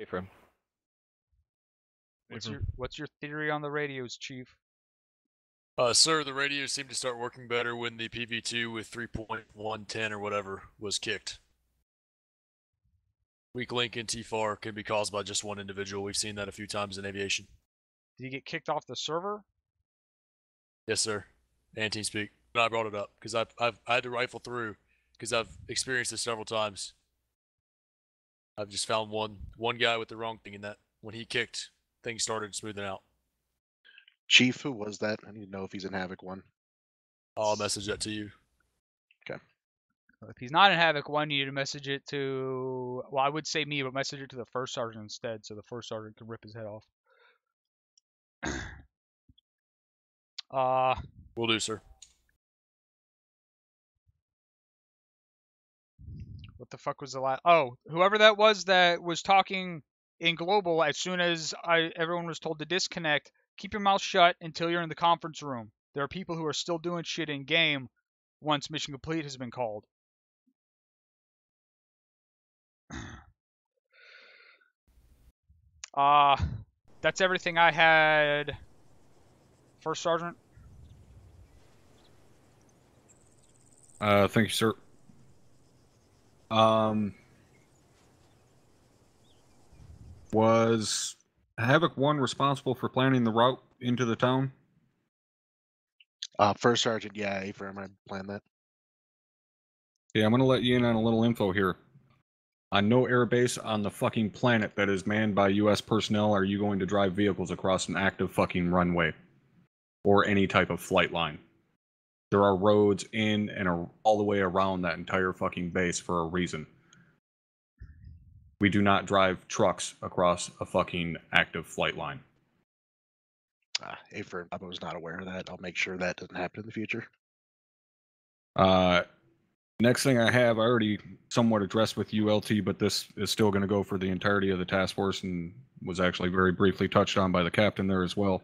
Affirm. What's your theory on the radios, Chief? Sir, the radios seem to start working better when the PV2 with 3.110 or whatever was kicked. Weak link in TFAR can be caused by just one individual. We've seen that a few times in aviation. Did he get kicked off the server? Yes, sir. And TeamSpeak. But I brought it up because I had to rifle through because I've experienced this several times. I've just found one guy with the wrong thing in that when he kicked, things started smoothing out. Chief, who was that? I need to know if he's in Havoc 1. I'll message that to you. Okay. If he's not in Havoc 1, you need to message it to... Well, I would say me, but message it to the first sergeant instead, so the first sergeant can rip his head off. Will do, sir. What the fuck was the last... Oh, whoever that was talking in global, as soon as everyone was told to disconnect, keep your mouth shut until you're in the conference room. There are people who are still doing shit in game once mission complete has been called. That's everything I had. First Sergeant? Thank you, sir. Was Havoc 1 responsible for planning the route into the town? First Sergeant, yeah, Affirm, I planned that. Yeah, I'm gonna let you in on a little info here. On no airbase on the fucking planet that is manned by US personnel are you going to drive vehicles across an active fucking runway. Or any type of flight line. There are roads in and all the way around that entire fucking base for a reason. We do not drive trucks across a fucking active flight line. Affirm, I was not aware of that. I'll make sure that doesn't happen in the future. Next thing I have, I already somewhat addressed with ULT, but this is still going to go for the entirety of the task force and was actually very briefly touched on by the captain there as well.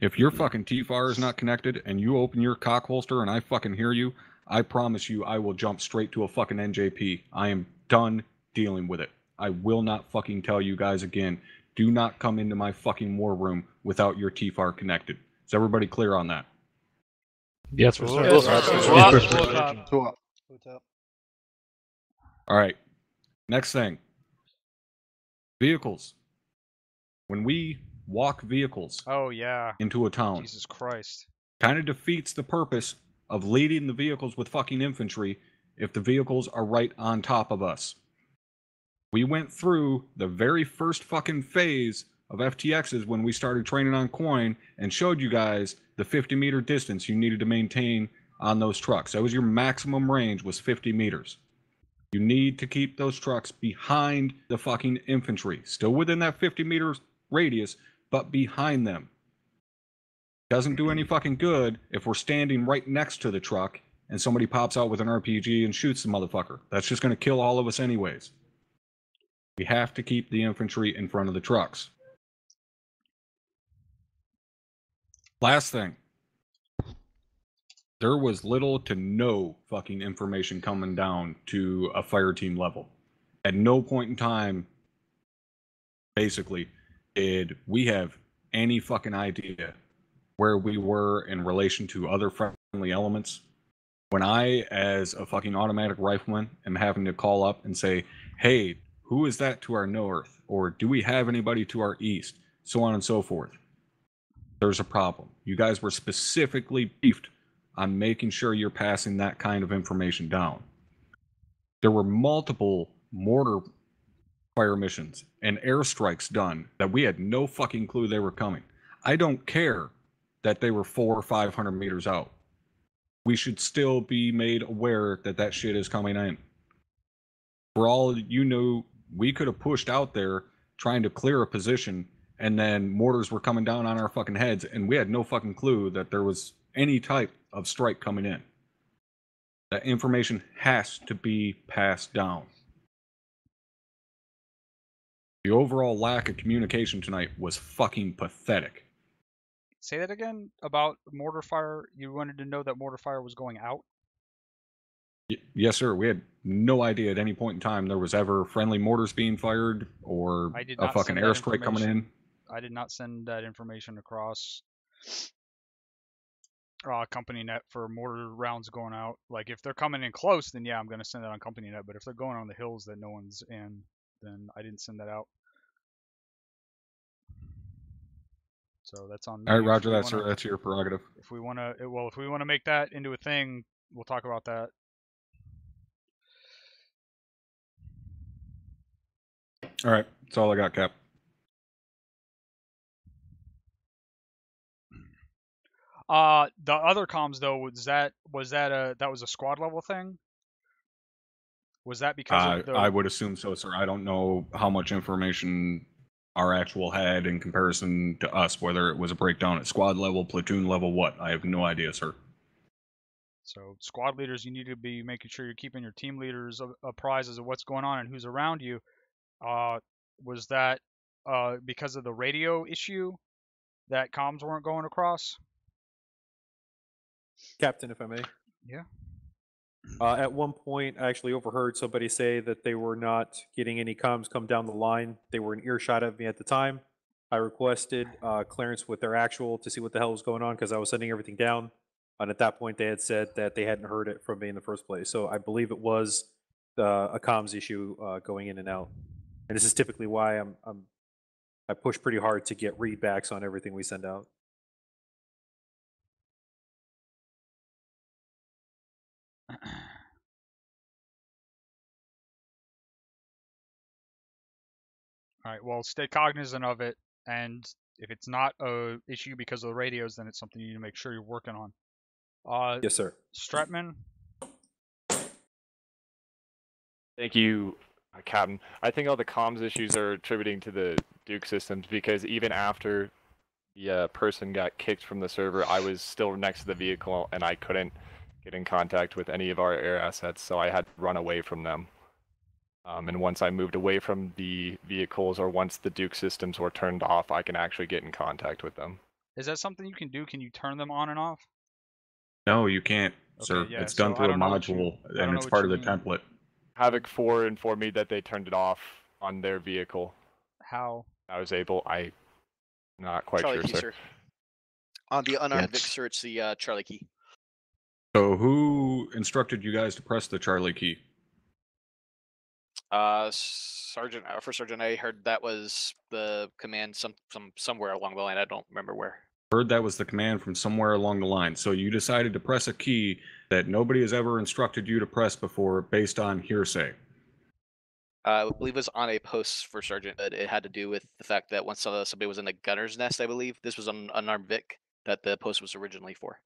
If your fucking TFAR is not connected and you open your cock holster and I fucking hear you, I promise you I will jump straight to a fucking NJP. I am done dealing with it. I will not fucking tell you guys again. Do not come into my fucking war room without your TFAR connected. Is everybody clear on that? Yes, sir. All right. Next thing. Vehicles. When we walk vehicles into a town, Jesus Christ, kind of defeats the purpose of leading the vehicles with fucking infantry if the vehicles are right on top of us. We went through the very first fucking phase of FTXs when we started training on coin and showed you guys the 50-meter distance you needed to maintain on those trucks. That was your maximum range, was 50 meters. You need to keep those trucks behind the fucking infantry, still within that 50 meters radius, but behind them. Doesn't do any fucking good if we're standing right next to the truck and somebody pops out with an RPG and shoots the motherfucker. That's just going to kill all of us anyways. We have to keep the infantry in front of the trucks. Last thing. There was little to no fucking information coming down to a fire team level. At no point in time, basically, did we have any fucking idea where we were in relation to other friendly elements. When I, as a fucking automatic rifleman, am having to call up and say, hey, who is that to our north? Or do we have anybody to our east? So on and so forth. There's a problem. You guys were specifically briefed on making sure you're passing that kind of information down. There were multiple mortar fire missions and airstrikes done that we had no fucking clue they were coming. I don't care that they were 400 or 500 meters out. We should still be made aware that that shit is coming in. For all you know, we could have pushed out there trying to clear a position and then mortars were coming down on our fucking heads and we had no fucking clue that there was any type of strike coming in. That information has to be passed down. The overall lack of communication tonight was fucking pathetic. Say that again about mortar fire. You wanted to know that mortar fire was going out? Yes, sir. We had no idea at any point in time there was ever friendly mortars being fired or a fucking airstrike coming in. I did not send that information across company net for mortar rounds going out. Like if they're coming in close, then yeah, I'm going to send that on company net. But if they're going on the hills that no one's in, then I didn't send that out. So that's on me. All right, Roger that, sir. That's your prerogative. If we want to make that into a thing, we'll talk about that. All right, that's all I got, Cap. The other comms though, was that a squad level thing? Was that because of the... I would assume so, sir. I don't know how much information our actual had in comparison to us, whether it was a breakdown at squad level, platoon level, what. I have no idea, sir. So squad leaders, you need to be making sure you're keeping your team leaders apprised of what's going on and who's around you. Was that because of the radio issue that comms weren't going across? Captain, if I may. Yeah. At one point, I actually overheard somebody say that they were not getting any comms come down the line. They were in earshot of me at the time. I requested clearance with their actual to see what the hell was going on because I was sending everything down. And at that point, they had said that they hadn't heard it from me in the first place. So I believe it was a comms issue going in and out. And this is typically why I push pretty hard to get readbacks on everything we send out. All right, well, stay cognizant of it, and if it's not a issue because of the radios, then it's something you need to make sure you're working on. Yes, sir. Stratman? Thank you, Captain. I think all the comms issues are attributing to the Duke systems because even after the person got kicked from the server, I was still next to the vehicle and I couldn't get in contact with any of our air assets, so I had to run away from them. And once I moved away from the vehicles, or once the Duke systems were turned off, I can actually get in contact with them. Is that something you can do? Can you turn them on and off? No, you can't, sir. yeah, It's done so I through a don't know what module, I don't and know it's what part you of the mean. template. Havoc 4 informed me that they turned it off on their vehicle. How? I'm not quite Charlie sure, key, sir. On the unarmed Yes. Vic search, the Charlie key. So who instructed you guys to press the Charlie key? Sergeant, First Sergeant, I heard that was the command somewhere along the line. I don't remember where. Heard that was the command from somewhere along the line. So you decided to press a key that nobody has ever instructed you to press before based on hearsay. I believe it was on a post for Sergeant. It had to do with the fact that once somebody was in the gunner's nest, I believe this was an unarmed Vic that the post was originally for.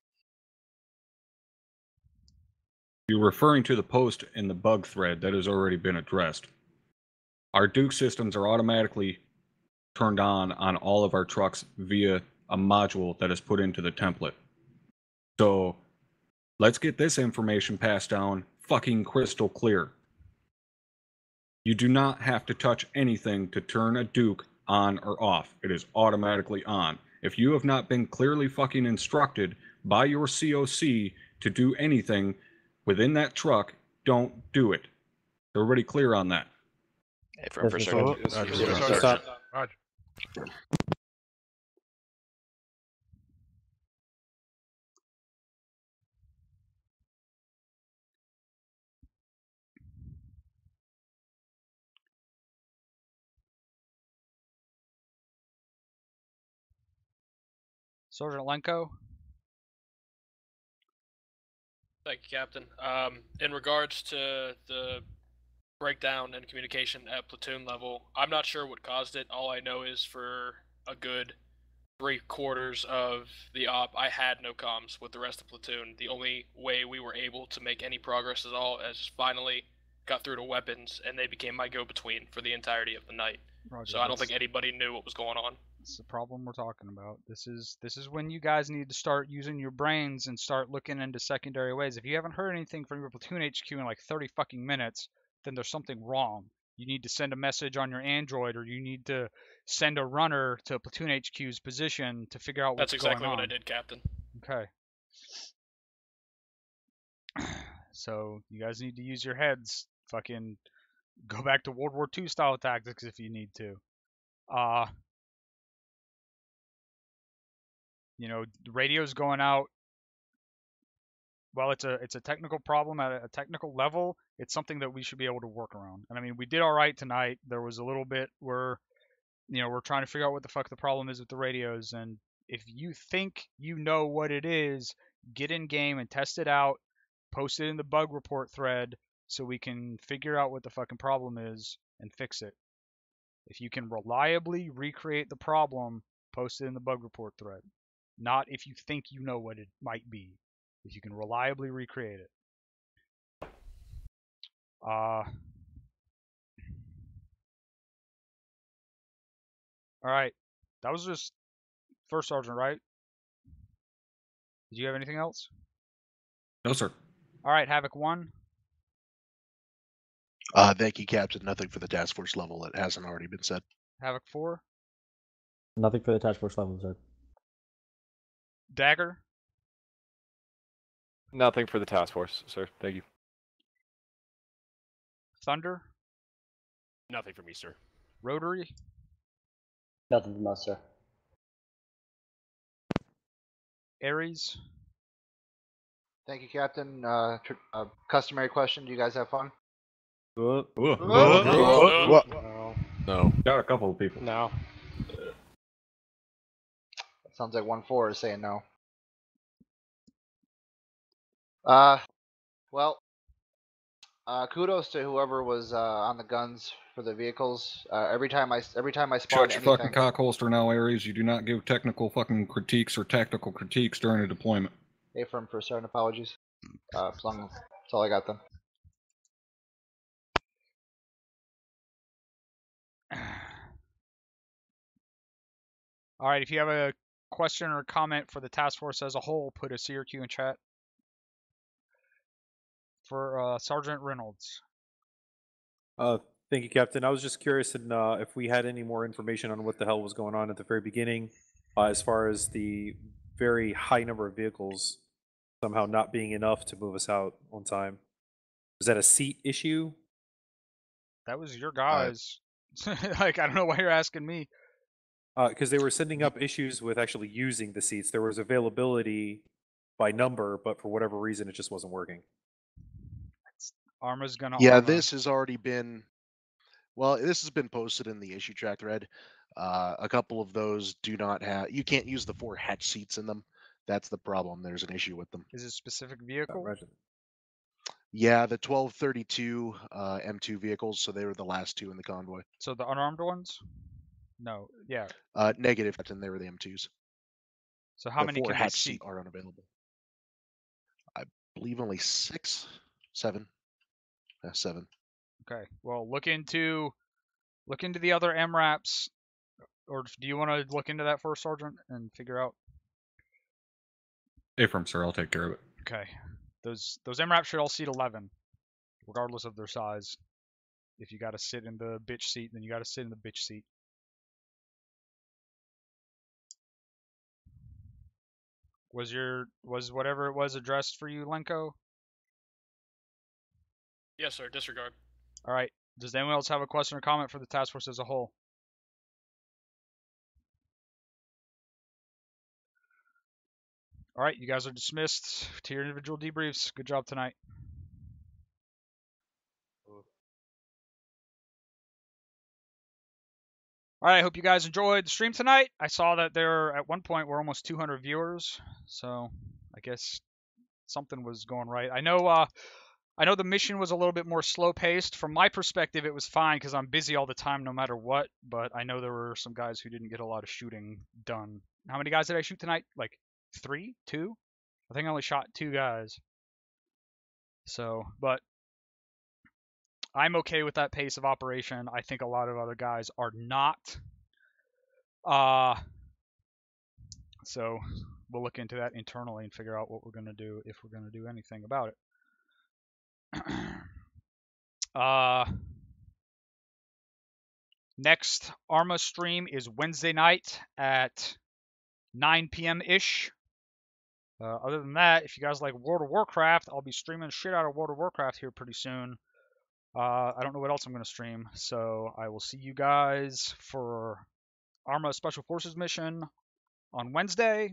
You're referring to the post in the bug thread that has already been addressed. Our Duke systems are automatically turned on all of our trucks via a module that is put into the template. So let's get this information passed down fucking crystal clear. You do not have to touch anything to turn a Duke on or off. It is automatically on. If you have not been clearly fucking instructed by your COC to do anything within that truck, don't do it. Everybody clear on that? For Sergeant. Roger. Sergeant Lenko? Thank you, Captain. In regards to the breakdown in communication at platoon level, I'm not sure what caused it. All I know is for a good 3/4 of the op, I had no comms with the rest of the platoon. The only way we were able to make any progress at all is finally got through to weapons, and they became my go-between for the entirety of the night. Roger, so I don't think anybody knew what was going on. That's the problem we're talking about. This is when you guys need to start using your brains and start looking into secondary ways. If you haven't heard anything from your platoon HQ in like 30 fucking minutes, then there's something wrong. You need to send a message on your Android, or you need to send a runner to platoon HQ's position to figure out what's That's exactly going on. what I did, Captain. Okay. So you guys need to use your heads. Fucking go back to World War II style tactics if you need to. You know, the radio's going out. Well, it's a technical problem at a technical level. It's something that we should be able to work around. And I mean, we did all right tonight. There was a little bit where, you know, we're trying to figure out what the fuck the problem is with the radios. And if you think you know what it is, get in game and test it out. Post it in the bug report thread so we can figure out what the fucking problem is and fix it. If you can reliably recreate the problem, post it in the bug report thread. Not if you think you know what it might be. If you can reliably recreate it. Alright. That was just First Sergeant, right? Did you have anything else? No, sir. Alright, Havoc 1. Thank you, Captain. Nothing for the task force level that hasn't already been said. Havoc 4. Nothing for the task force level, sir. Dagger. Nothing for the task force, sir. Thank you. Thunder. Nothing for me, sir. Rotary. Nothing from us, sir. Aries. Thank you, Captain. Customary question: do you guys have fun? No. Got a couple of people. No. That sounds like 1-4 is saying no. Well, kudos to whoever was on the guns for the vehicles. Every time I spot Shut your anything, fucking cock holster now, Aries. You do not give technical fucking critiques or tactical critiques during a deployment. A-firm for certain apologies. That's all I got then. Alright, if you have a question or comment for the task force as a whole, put a CRQ in chat. for Sergeant Reynolds. Thank you, Captain. I was just curious if we had any more information on what the hell was going on at the very beginning, as far as the very high number of vehicles somehow not being enough to move us out on time. Was that a seat issue? That was your guys. Like, I don't know why you're asking me. Because they were sending up issues with actually using the seats. There was availability by number, but for whatever reason, it just wasn't working. Arma's gonna. Yeah, Arma. this has already been. Well, this has been posted in the issue track thread. A couple of those do not have. You can't use the 4 hatch seats in them. That's the problem. There's an issue with them. Is it a specific vehicle? Yeah, the 1232 M2 vehicles. So they were the last 2 in the convoy. So the unarmed ones? No. Yeah. Negative, Captain. They were the M2s. So how many 4 can hatch they seat? seat are unavailable. I believe only 6, 7. 7. Okay. Well, look into the other MRAPs, or do you want to look into that first, Sergeant, and figure out? Affirm, sir. I'll take care of it. Okay. Those MRAPs should all seat 11, regardless of their size. If you got to sit in the bitch seat, then you got to sit in the bitch seat. Was whatever it was addressed for you, Lenko? Yes, sir. Disregard. All right. Does anyone else have a question or comment for the task force as a whole? All right, you guys are dismissed to your individual debriefs. Good job tonight. All right, I hope you guys enjoyed the stream tonight. I saw that there at one point were almost 200 viewers, so I guess something was going right. I know the mission was a little bit more slow-paced. From my perspective, it was fine because I'm busy all the time no matter what, but I know there were some guys who didn't get a lot of shooting done. How many guys did I shoot tonight? Like 3? 2? I think I only shot 2 guys. So, but I'm okay with that pace of operation. I think a lot of other guys are not. So we'll look into that internally and figure out what we're going to do, if we're going to do anything about it. Next Arma stream is Wednesday night at 9 p.m.-ish. Other than that, if you guys like World of Warcraft, I'll be streaming shit out of World of Warcraft here pretty soon. I don't know what else I'm going to stream, so I will see you guys for Arma Special Forces mission on Wednesday,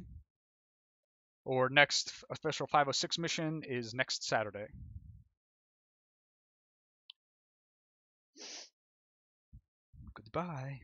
or next official 506 mission is next Saturday. Goodbye.